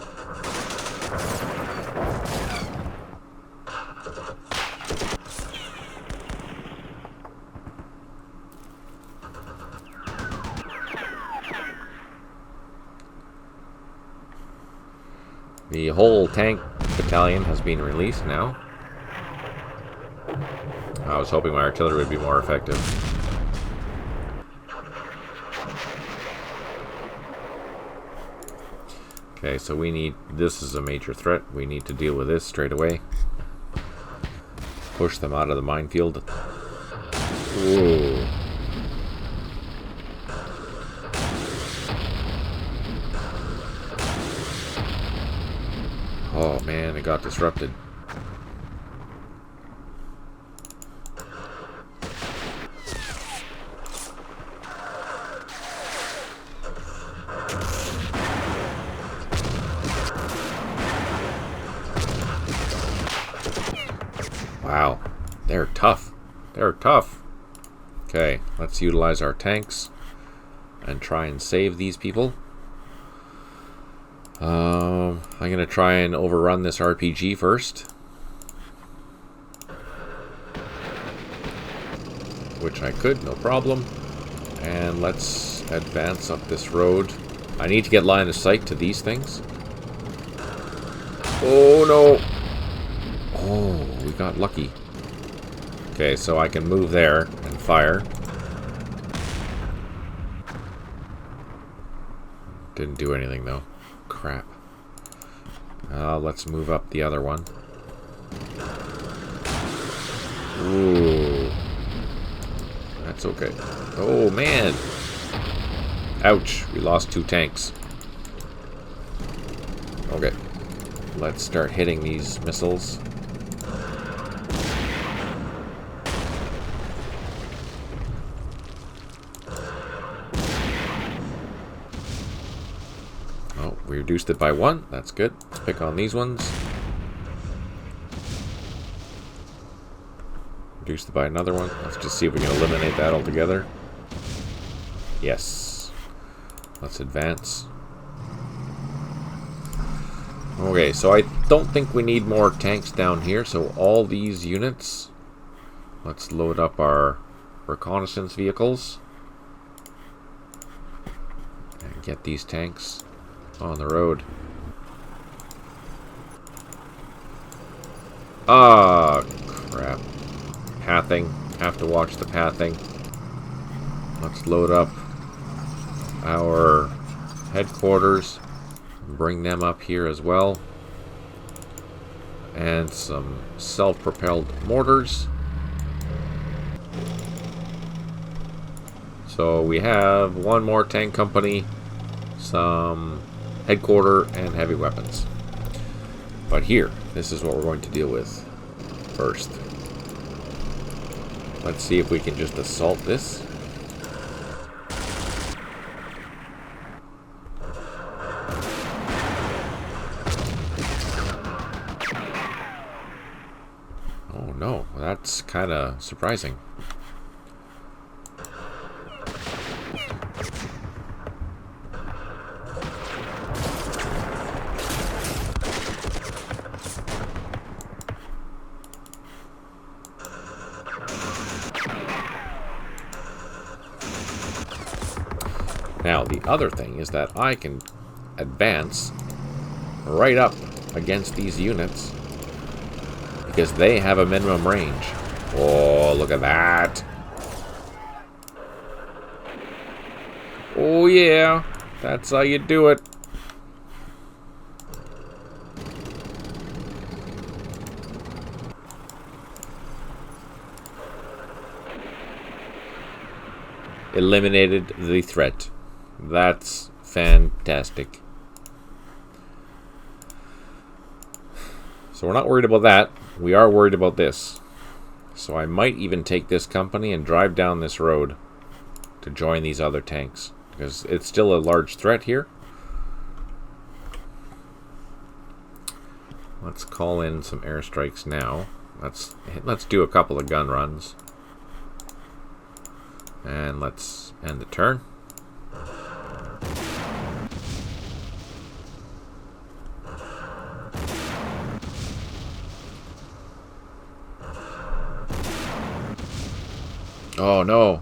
The whole tank battalion has been released now. I was hoping my artillery would be more effective. Okay, so we need... This is a major threat. We need to deal with this straight away. Push them out of the minefield. Ooh. Oh man, it got disrupted. Wow, they're tough. They're tough. Okay, let's utilize our tanks and try and save these people. I'm going to try and overrun this RPG first. Which I could, no problem. And let's advance up this road. I need to get line of sight to these things. Oh no! Oh, we got lucky. Okay, so I can move there and fire. Didn't do anything though. crap. Let's move up the other one. Ooh. That's okay. Oh, man. Ouch. We lost 2 tanks. Okay. Let's start hitting these missiles. Oh, we reduced it by 1. That's good. Let's pick on these ones. Reduced it by another one. Let's just see if we can eliminate that altogether. Yes. Let's advance. Okay, so I don't think we need more tanks down here, so all these units, let's load up our reconnaissance vehicles and get these tanks on the road. Ah, crap. Pathing. Have to watch the pathing. Let's load up our headquarters. Bring them up here as well. And some self-propelled mortars. So we have one more tank company, some headquarter, and heavy weapons. But here, this is what we're going to deal with first. Let's see if we can just assault this. Oh no, that's kind of surprising. Now, the other thing is that I can advance right up against these units because they have a minimum range. Oh, look at that. Oh, yeah. That's how you do it. Eliminated the threat. That's fantastic. So we're not worried about that. We are worried about this. So I might even take this company and drive down this road to join these other tanks, because it's still a large threat here. Let's call in some airstrikes now. Let's do a couple of gun runs. And let's end the turn. Oh no.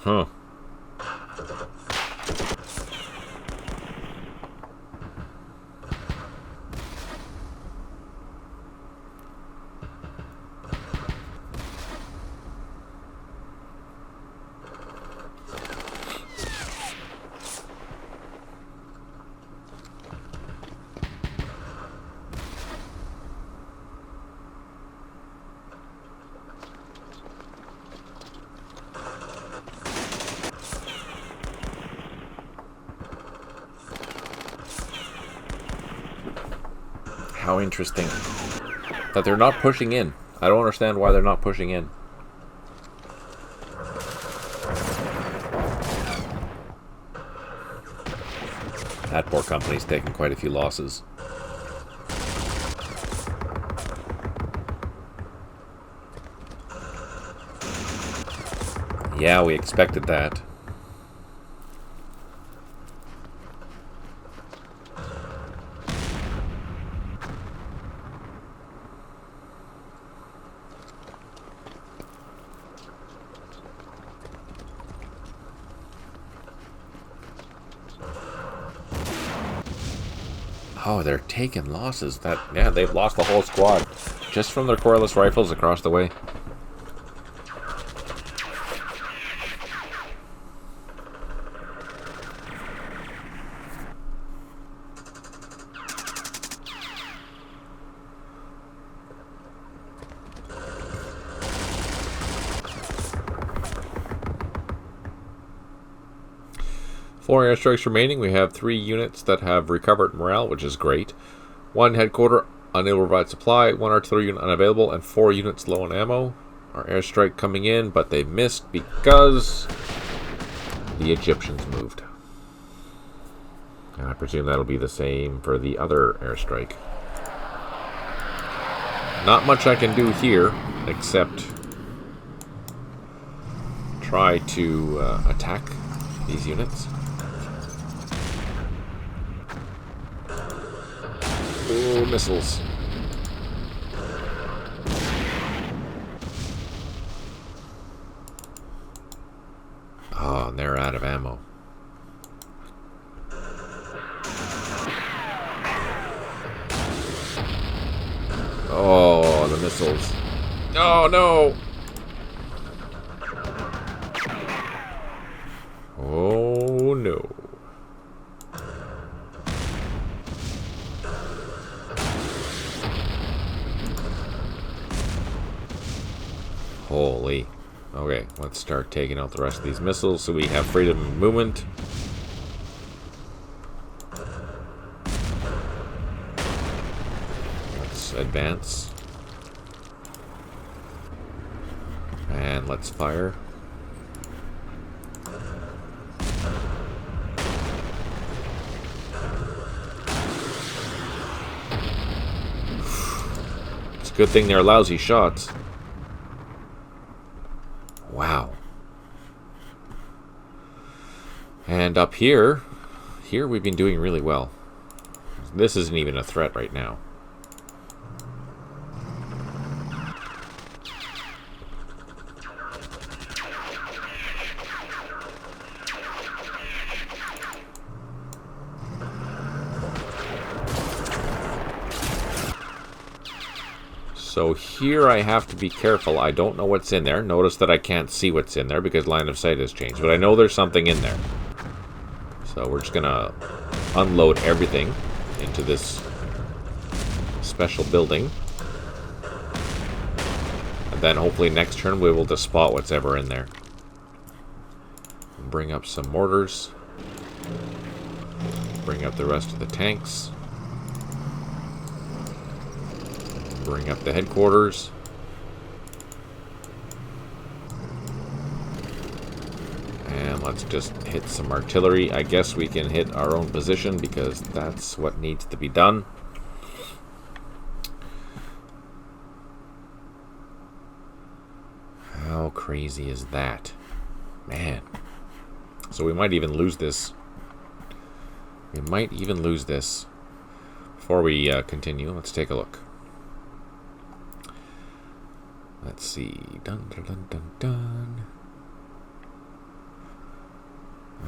Huh. How interesting that they're not pushing in. I don't understand why they're not pushing in. That poor company's taken quite a few losses. Yeah, we expected that. Oh, they're taking losses. Yeah, they've lost the whole squad just from their cordless rifles across the way. Four airstrikes remaining. We have 3 units that have recovered morale, which is great. 1 headquarter unable to provide supply, 1 artillery unit unavailable, and 4 units low on ammo. Our airstrike coming in, but they missed because the Egyptians moved. And I presume that'll be the same for the other airstrike. Not much I can do here, except try to attack these units. Oh, missiles. Oh, and they're out of ammo. Oh, the missiles. Oh, no! Oh, no. Holy. Okay, let's start taking out the rest of these missiles so we have freedom of movement. Let's advance. And let's fire. It's a good thing they're lousy shots. Wow. And up here we've been doing really well. This isn't even a threat right now. So here I have to be careful. I don't know what's in there. Notice that I can't see what's in there because line of sight has changed. But I know there's something in there. So we're just going to unload everything into this special building. And then hopefully next turn we'll be able to spot what's ever in there. Bring up some mortars. Bring up the rest of the tanks. Bring up the headquarters. And let's just hit some artillery. I guess we can hit our own position because that's what needs to be done. How crazy is that? Man. So we might even lose this. We might even lose this. Before we continue, let's take a look. Let's see. Dun, dun, dun, dun, dun.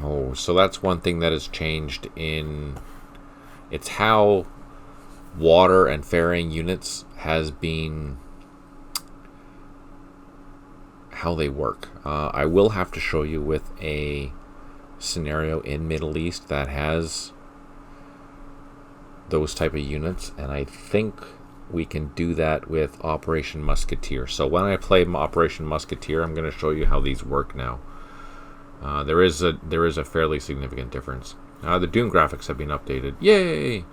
Oh, so that's one thing that has changed in... It's how water and ferrying units has been... How they work. I will have to show you with a scenario in Middle East that has those type of units, and I think we can do that with Operation Musketeer. So when I play Operation Musketeer, I'm going to show you how these work now. There is a fairly significant difference. The Dune graphics have been updated. Yay!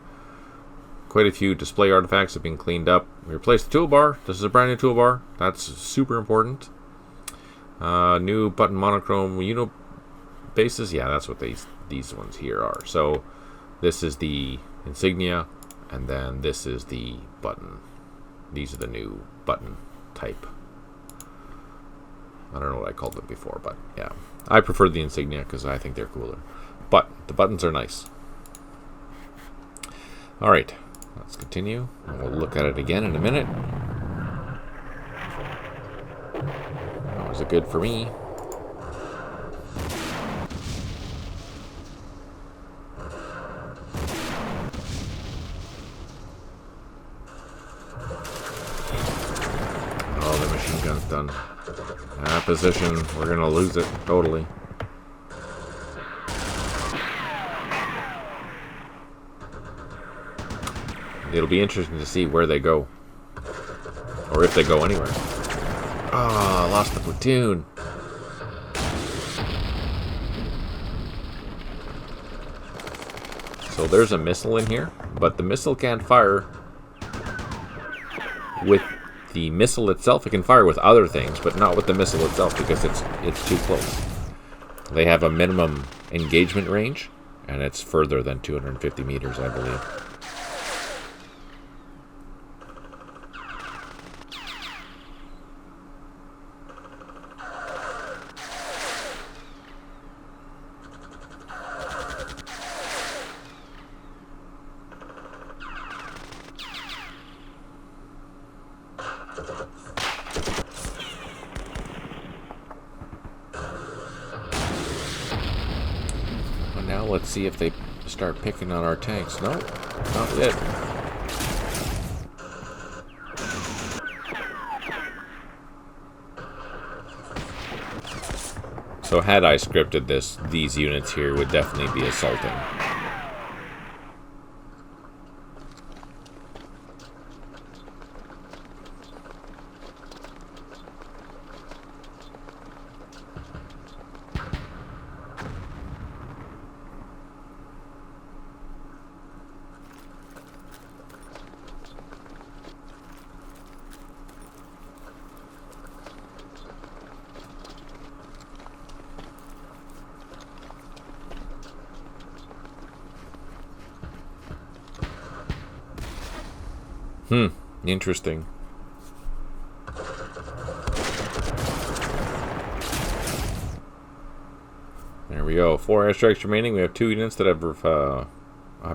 Quite a few display artifacts have been cleaned up. We replaced the toolbar. This is a brand new toolbar. That's super important. New button monochrome Uno bases. Yeah, that's what these ones here are. So this is the insignia, and then this is the button. These are the new button type. I don't know what I called them before, but yeah. I prefer the insignia because I think they're cooler. But the buttons are nice. Alright, let's continue. And we'll look at it again in a minute. That was good for me. position, we're going to lose it totally. It'll be interesting to see where they go. Or if they go anywhere. Ah, oh, lost the platoon. So there's a missile in here, but the missile can't fire with the missile itself. It can fire with other things, but not with the missile itself because it's too close. They have a minimum engagement range, and it's further than 250 meters, I believe. Now let's see if they start picking on our tanks. No, not yet. So had I scripted this, these units here would definitely be assaulting. Interesting. There we go. 4 airstrikes remaining. We have 2 units that have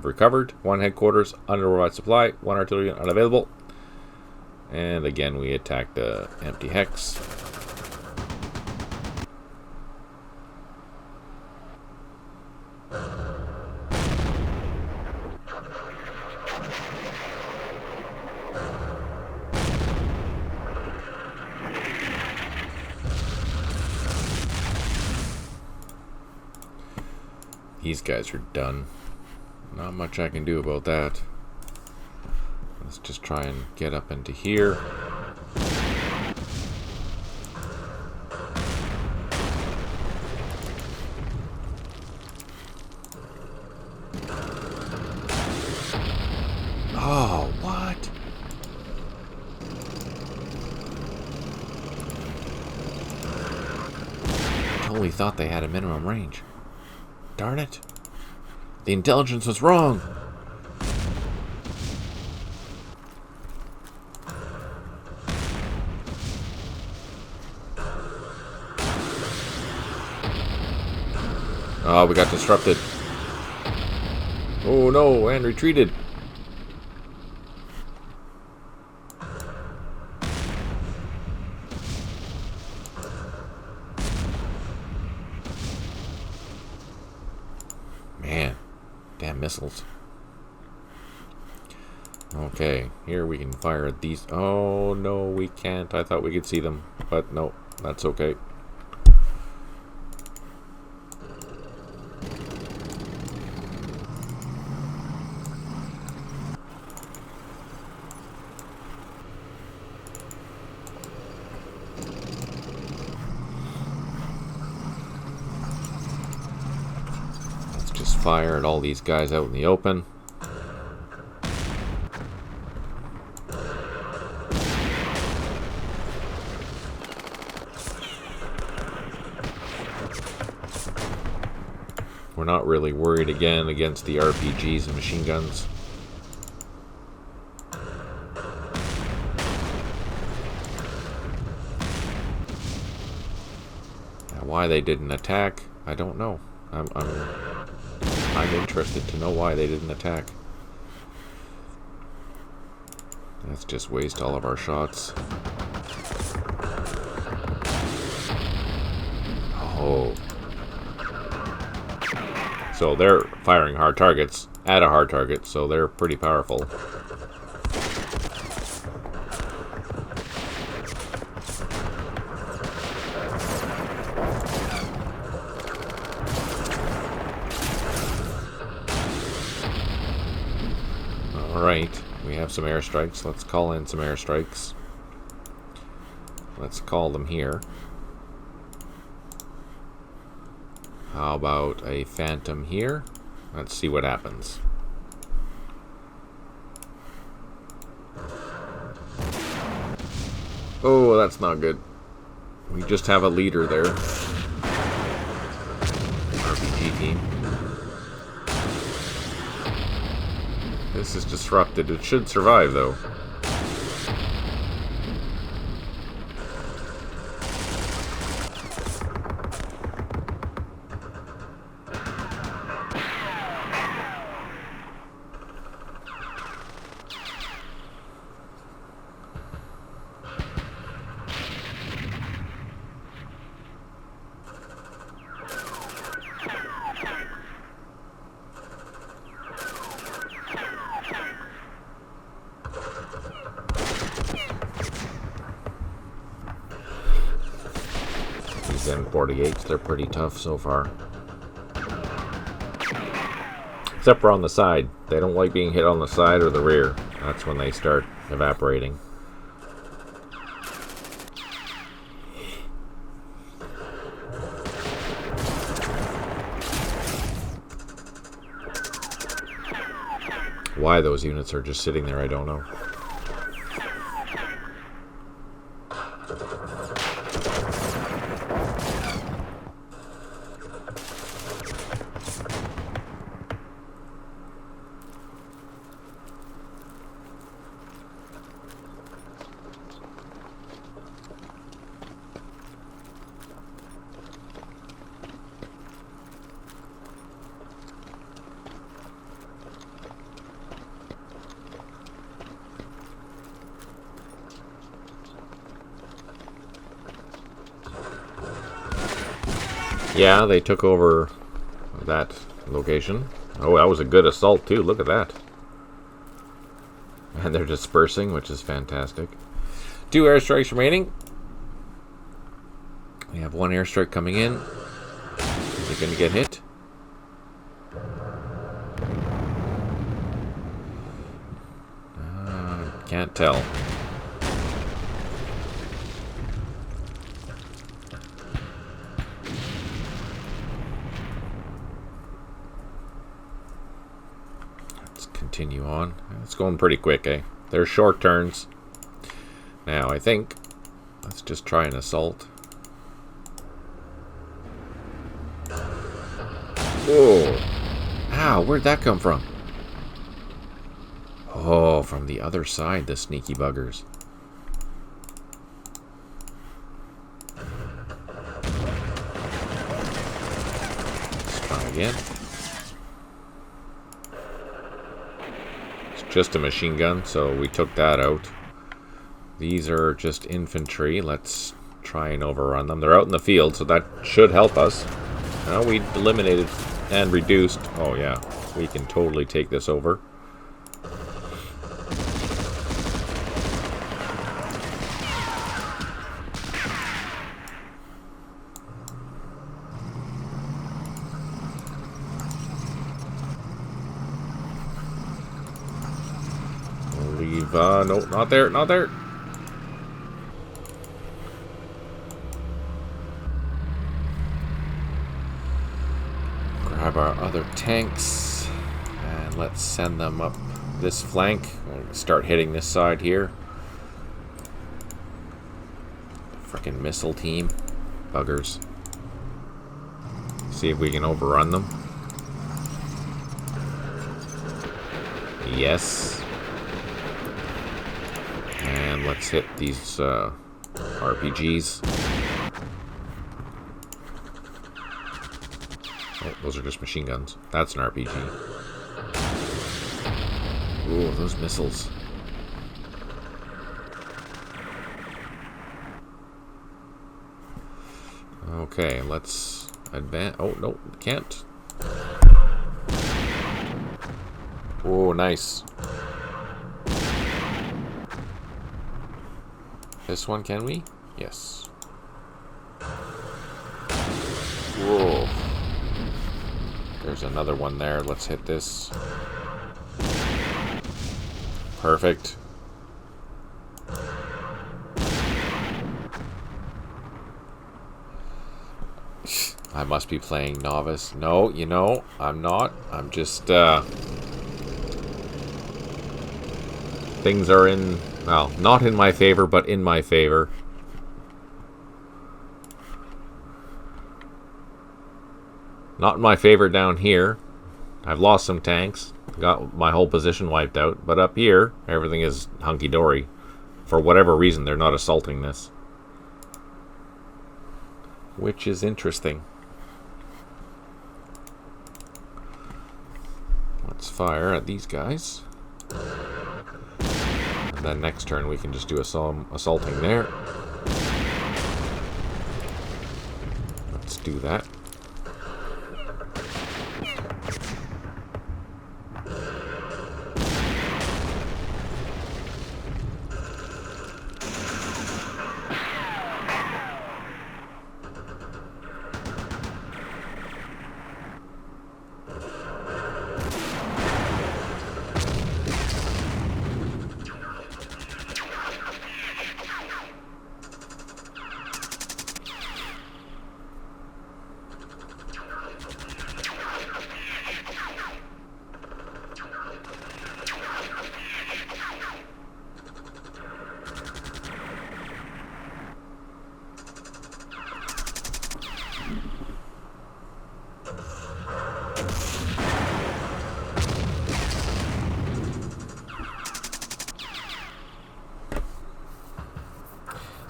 recovered. 1 headquarters, underworld supply. 1 artillery unit unavailable. And again, we attacked the empty hex. These guys are done. Not much I can do about that. Let's just try and get up into here. Oh, what? I totally thought they had a minimum range. Darn it. The intelligence was wrong. Oh, we got disrupted. Oh no, and retreated. Man, damn missiles. Okay, here we can fire these. Oh no, we can't. I thought we could see them, but no, that's okay. Just fire at all these guys out in the open. We're not really worried again against the RPGs and machine guns. Now, why they didn't attack, I don't know. I'm interested to know why they didn't attack. Let's just waste all of our shots. Oh. So they're firing hard targets at a hard target, so they're pretty powerful. Alright, we have some airstrikes. Let's call in some airstrikes. Let's call them here. How about a Phantom here? Let's see what happens. Oh, that's not good. We just have a leader there. RPG team. This is disrupted. It should survive, though. M48s, they're pretty tough so far. Except for on the side. They don't like being hit on the side or the rear. That's when they start evaporating. Why those units are just sitting there, I don't know. Yeah, they took over that location. Oh, that was a good assault, too. Look at that. And they're dispersing, which is fantastic. 2 airstrikes remaining. We have 1 airstrike coming in. Is it going to get hit? Can't tell. Continue on. It's going pretty quick, eh? They're short turns. Now, I think let's just try an assault. Whoa! Ow, where'd that come from? Oh, from the other side, the sneaky buggers. Let's try again. Just a machine gun, so we took that out. These are just infantry. Let's try and overrun them. They're out in the field, so that should help us. Now we eliminated and reduced. Oh yeah, we can totally take this over. No, not there, not there. Grab our other tanks and let's send them up this flank. We'll start hitting this side here. Frickin' missile team. Buggers. See if we can overrun them. Yes. And let's hit these RPGs. Oh, those are just machine guns. That's an RPG. Ooh, those missiles. Okay, let's advance. Oh, no, can't. Oh, nice. This one, can we? Yes. Whoa. There's another one there. Let's hit this. Perfect. I must be playing novice. No, you know, I'm not. I'm just, things are in, well, not in my favor, but in my favor. Not in my favor down here. I've lost some tanks. Got my whole position wiped out. But up here, everything is hunky-dory. For whatever reason, they're not assaulting this. Which is interesting. Let's fire at these guys. And then next turn we can just do assaulting there. Let's do that.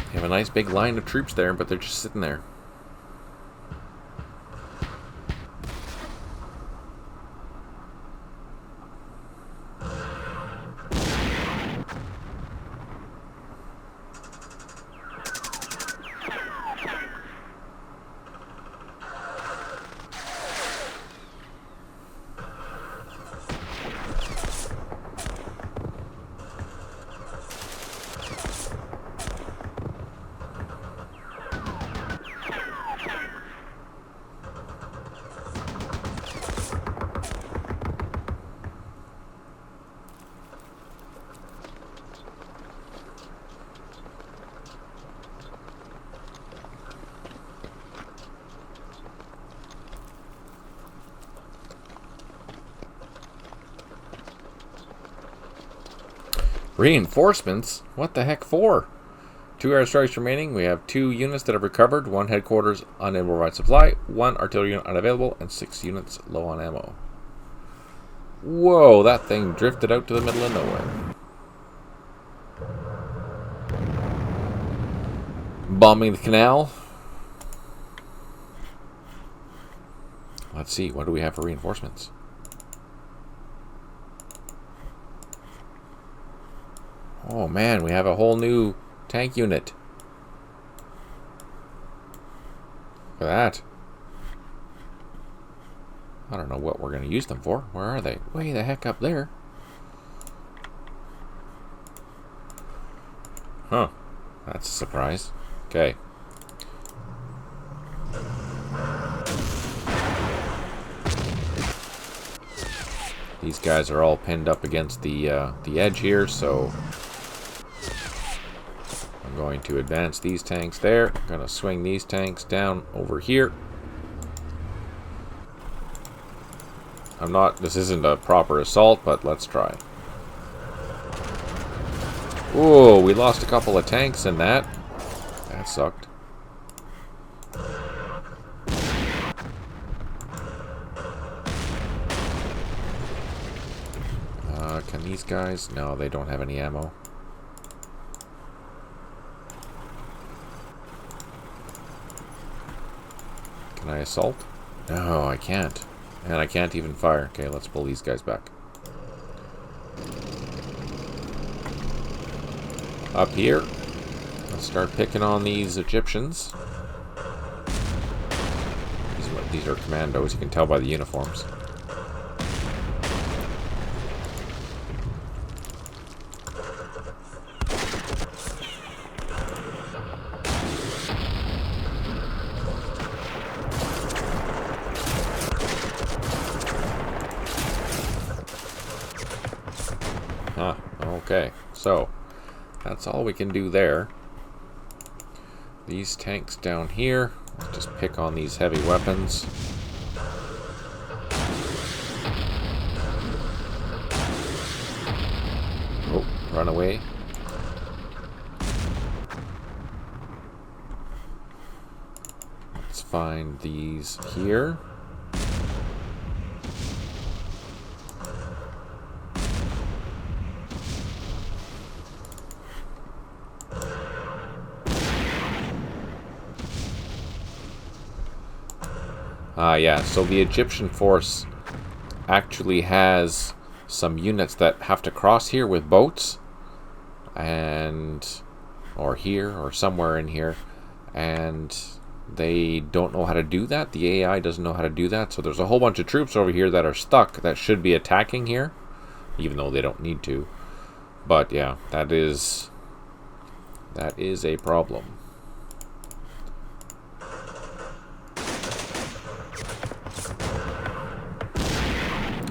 We have a nice big line of troops there, but they're just sitting there. Reinforcements? What the heck for? 2 airstrikes remaining. We have 2 units that have recovered, 1 headquarters unable to provide supply, 1 artillery unit unavailable, and 6 units low on ammo. Whoa, that thing drifted out to the middle of nowhere. Bombing the canal. Let's see, what do we have for reinforcements? Oh man, we have a whole new tank unit. Look at that. I don't know what we're going to use them for. Where are they? Way the heck up there. Huh. That's a surprise. Okay. These guys are all pinned up against the edge here, so I'm going to advance these tanks there. I'm going to swing these tanks down over here. This isn't a proper assault, but let's try. Whoa, we lost a couple of tanks in that. That sucked. Can these guys? No, they don't have any ammo. Can I assault? No, I can't. And I can't even fire. Okay, let's pull these guys back. Up here. Let's start picking on these Egyptians. These are commandos, you can tell by the uniforms. Okay, so that's all we can do there. These tanks down here, let's just pick on these heavy weapons. Oh, run away. Let's find these here. Yeah, so the Egyptian force actually has some units that have to cross here with boats, or here, or somewhere in here, and they don't know how to do that. The AI doesn't know how to do that, so there's a whole bunch of troops over here that are stuck that should be attacking here, even though they don't need to. But yeah, that is a problem.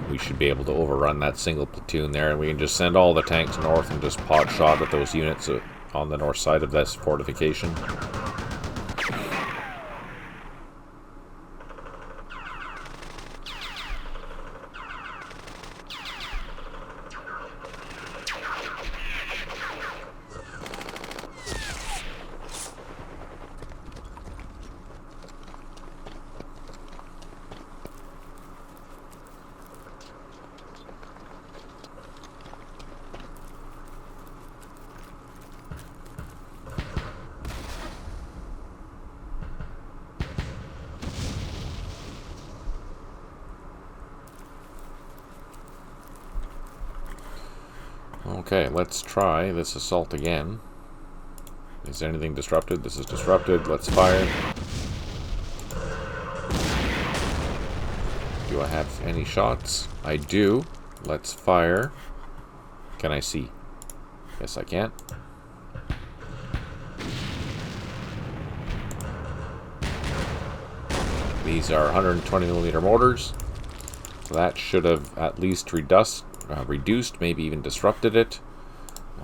We should be able to overrun that single platoon there, and we can just send all the tanks north and just pot shot at those units on the north side of this fortification. Okay, let's try this assault again. Is anything disrupted? This is disrupted. Let's fire. Do I have any shots? I do. Let's fire. Can I see? Yes, I can. These are 120mm mortars. So that should have at least reduced, maybe even disrupted it.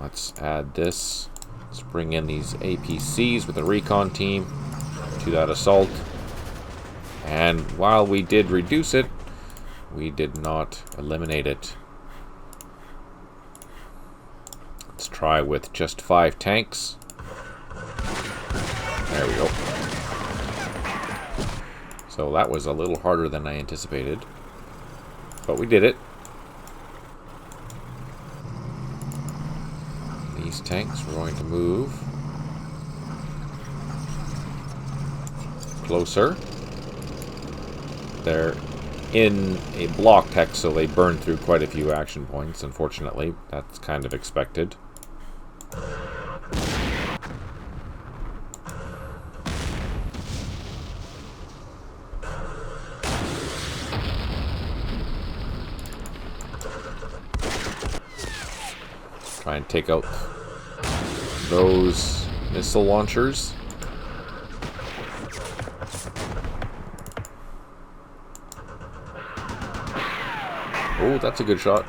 Let's add this. Let's bring in these APCs with the recon team to that assault. And while we did reduce it, we did not eliminate it. Let's try with just 5 tanks. There we go. So that was a little harder than I anticipated, but we did it. These tanks we're going to move closer. They're in a block tech, so they burn through quite a few action points, unfortunately. That's kind of expected. Try and take out those missile launchers. Oh, that's a good shot.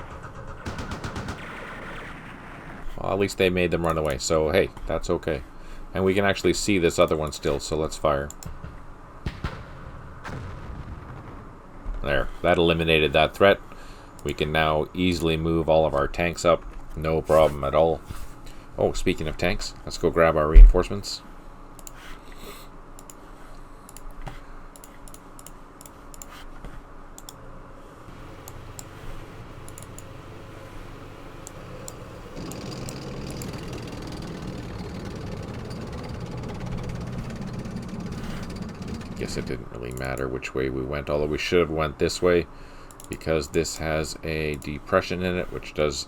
Well, at least they made them run away, so hey, that's okay. And we can actually see this other one still, so let's fire. There, that eliminated that threat. We can now easily move all of our tanks up. No problem at all. Oh, speaking of tanks, let's go grab our reinforcements. Guess it didn't really matter which way we went, although we should have went this way because this has a depression in it, which does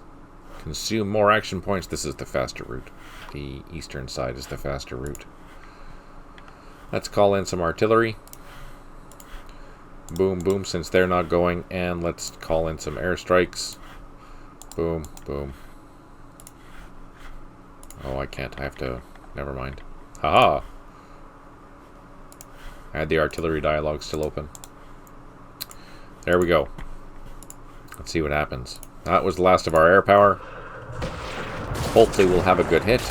consume more action points. This is the faster route. The eastern side is the faster route. Let's call in some artillery. Boom, boom, since they're not going. And let's call in some airstrikes. Boom, boom. Oh, I can't. I have to... Never mind. Haha! I had the artillery dialogue still open. There we go. Let's see what happens. That was the last of our air power. Hopefully we'll have a good hit.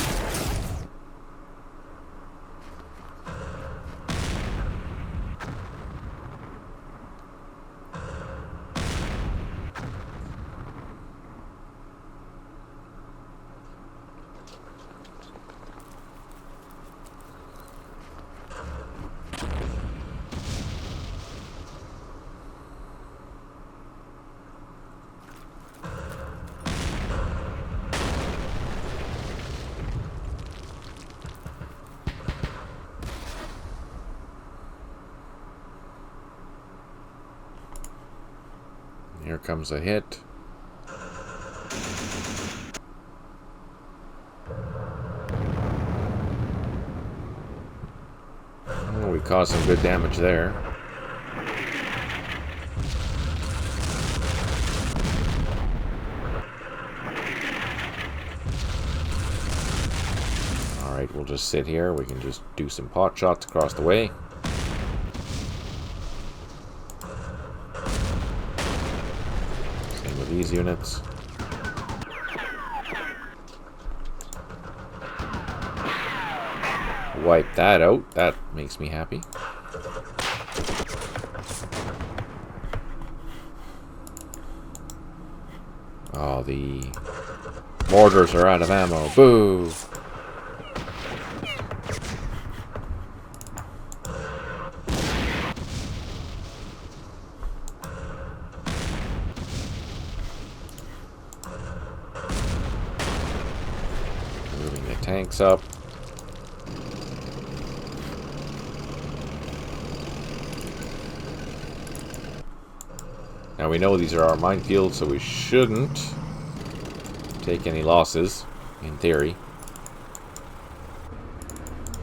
Here comes a hit. Oh, we caused some good damage there. Alright, we'll just sit here. We can just do some pot shots across the way. Same with these units. Wipe that out. That makes me happy. Oh, the mortars are out of ammo. Boo! Moving the tanks up. Now we know these are our minefields, so we shouldn't take any losses, in theory.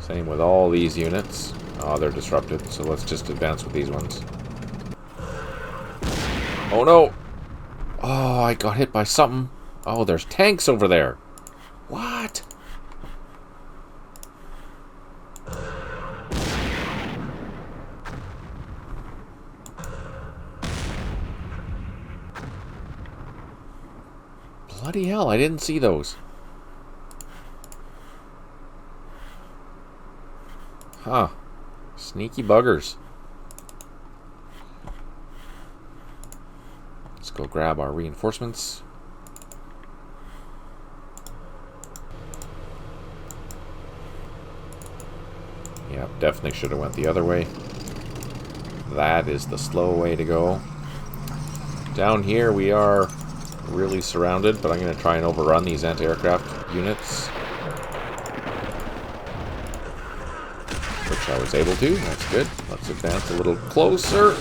Same with all these units. Oh, they're disrupted, so let's just advance with these ones. Oh no! Oh, I got hit by something. Oh, there's tanks over there. What? Bloody hell, I didn't see those. Huh. Sneaky buggers. Let's go grab our reinforcements. Yep, definitely should have went the other way. That is the slow way to go. Down here we are really surrounded, but I'm going to try and overrun these anti-aircraft units. Which I was able to. That's good. Let's advance a little closer.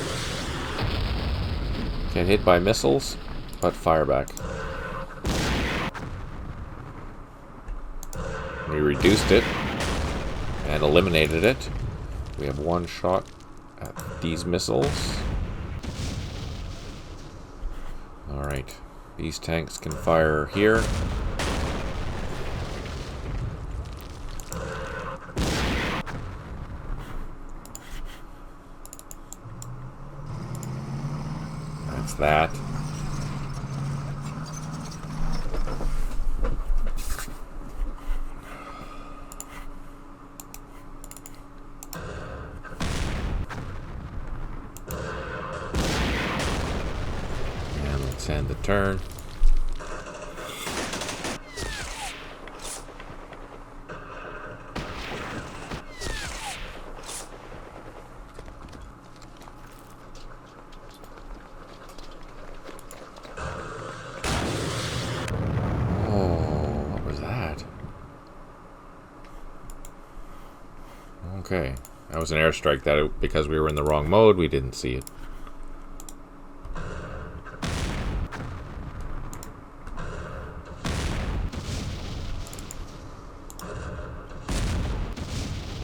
Get hit by missiles, but fire back. We reduced it and eliminated it. We have one shot at these missiles. Alright. These tanks can fire here. That's that. And let's end the turn. Okay, that was an airstrike that because we were in the wrong mode, we didn't see it.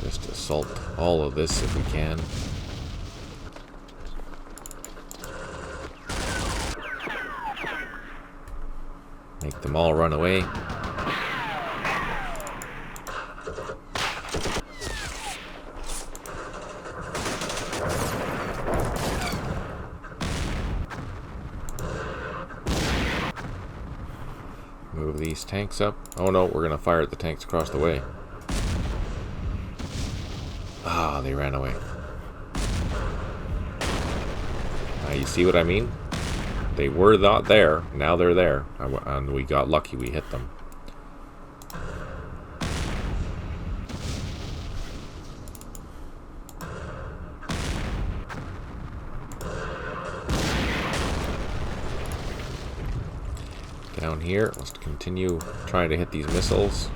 Just assault all of this if we can. Make them all run away. Move these tanks up. Oh no, we're gonna fire at the tanks across the way. Ah, they ran away. You see what I mean? They were not there. Now they're there. And we got lucky. We hit them. Down here, let's continue trying to hit these missiles.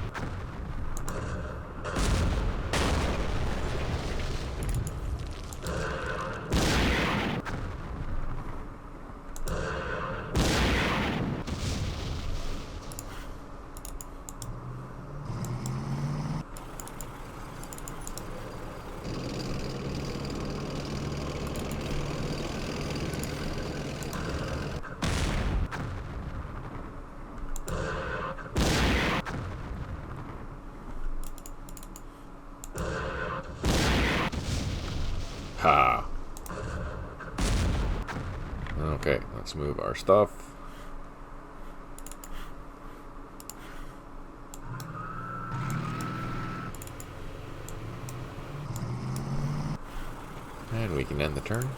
Ha! Okay, let's move our stuff. And we can end the turn.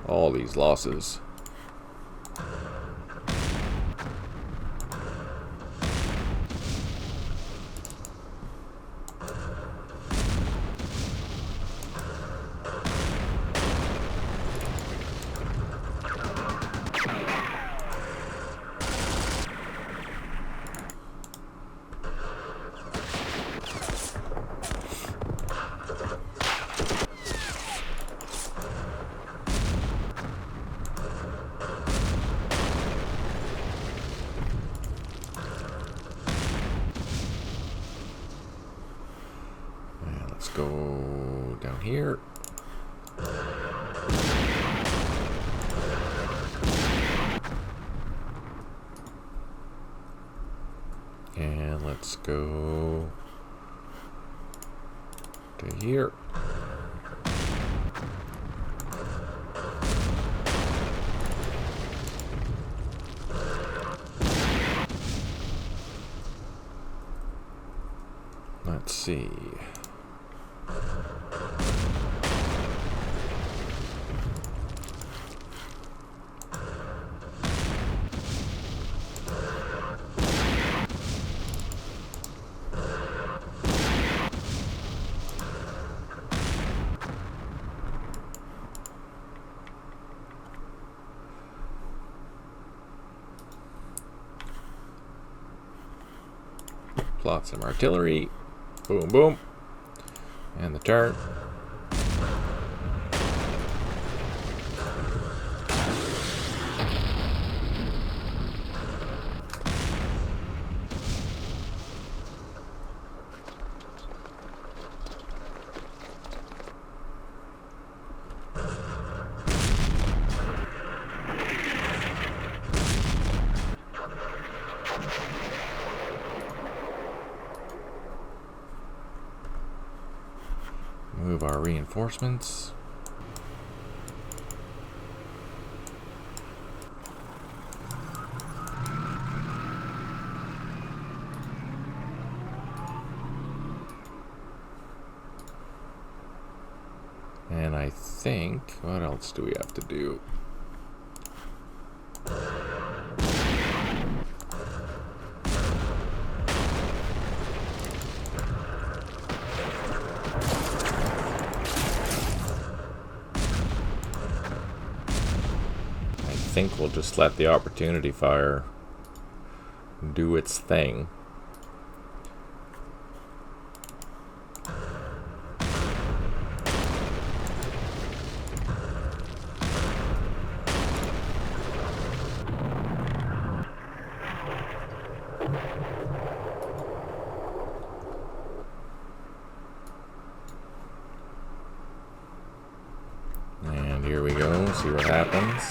All these losses. Let's go down here. And let's go to here. Let's see. Plot some artillery. Boom, boom. And the turn. Move our reinforcements. And I think, what else do we have to do? I think we'll just let the opportunity fire do its thing. And here we go, see what happens.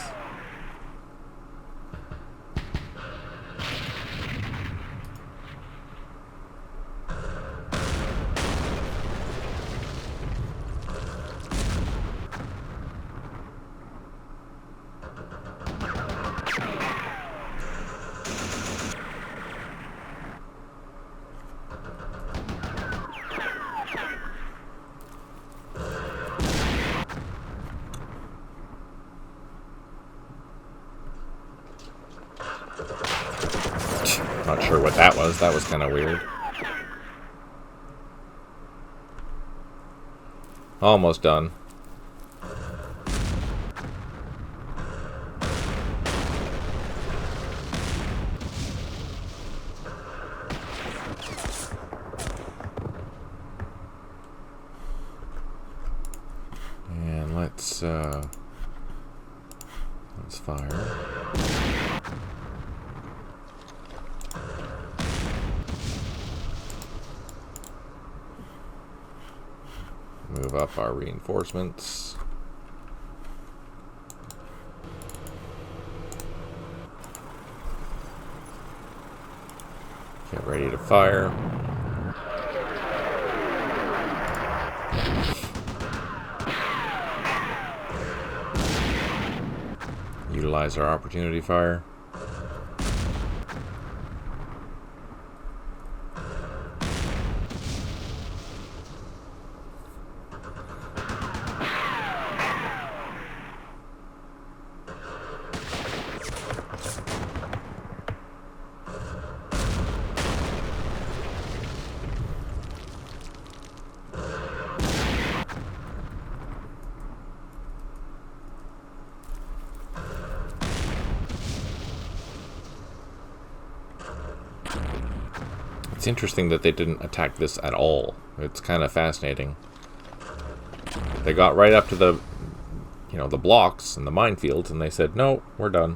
Not sure what that was. That was kind of weird. Almost done. And let's fire. Move up our reinforcements. Get ready to fire. Utilize our opportunity fire. It's interesting that they didn't attack this at all. It's kind of fascinating. They got right up to the, the blocks and the minefields, and they said, no, we're done.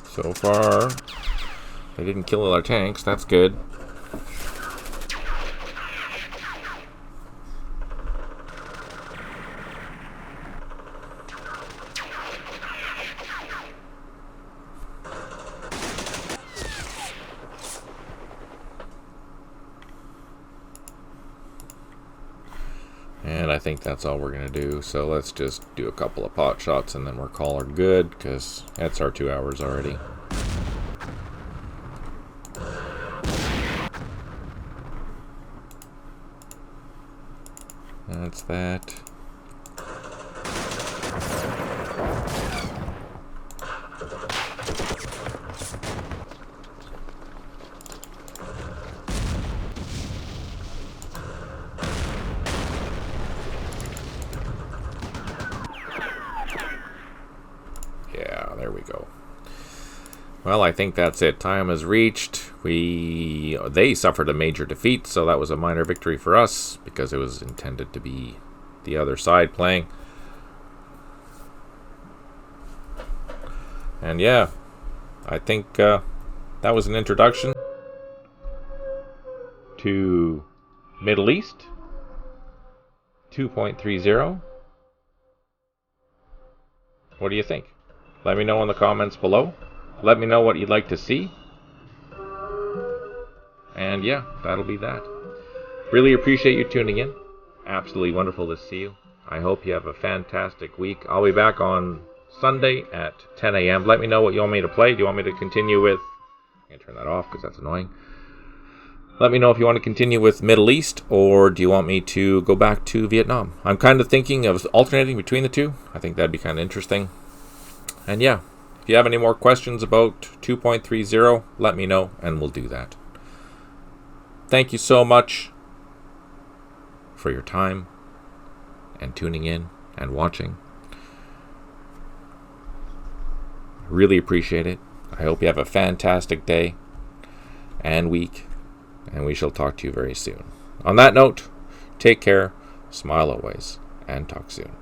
So far, they didn't kill all our tanks. That's good. And I think that's all we're going to do. So let's just do a couple of pot shots and then we'll call her good, because that's our 2 hours already. That's that. There we go. Well, I think that's it. Time has reached. They suffered a major defeat, so that was a minor victory for us because it was intended to be the other side playing. And yeah, I think that was an introduction to Middle East 2.30. What do you think? Let me know in the comments below. Let me know what you'd like to see. And yeah, that'll be that. Really appreciate you tuning in. Absolutely wonderful to see you. I hope you have a fantastic week. I'll be back on Sunday at 10 a.m. Let me know what you want me to play. Do you want me to continue with... I'm going to turn that off because that's annoying. Let me know if you want to continue with Middle East, or do you want me to go back to Vietnam? I'm kind of thinking of alternating between the two. I think that'd be kind of interesting. And yeah, if you have any more questions about 2.30, let me know and we'll do that. Thank you so much for your time. and tuning in and watching. Really appreciate it. I hope you have a fantastic day and week, and we shall talk to you very soon. On that note, take care, smile always, and talk soon.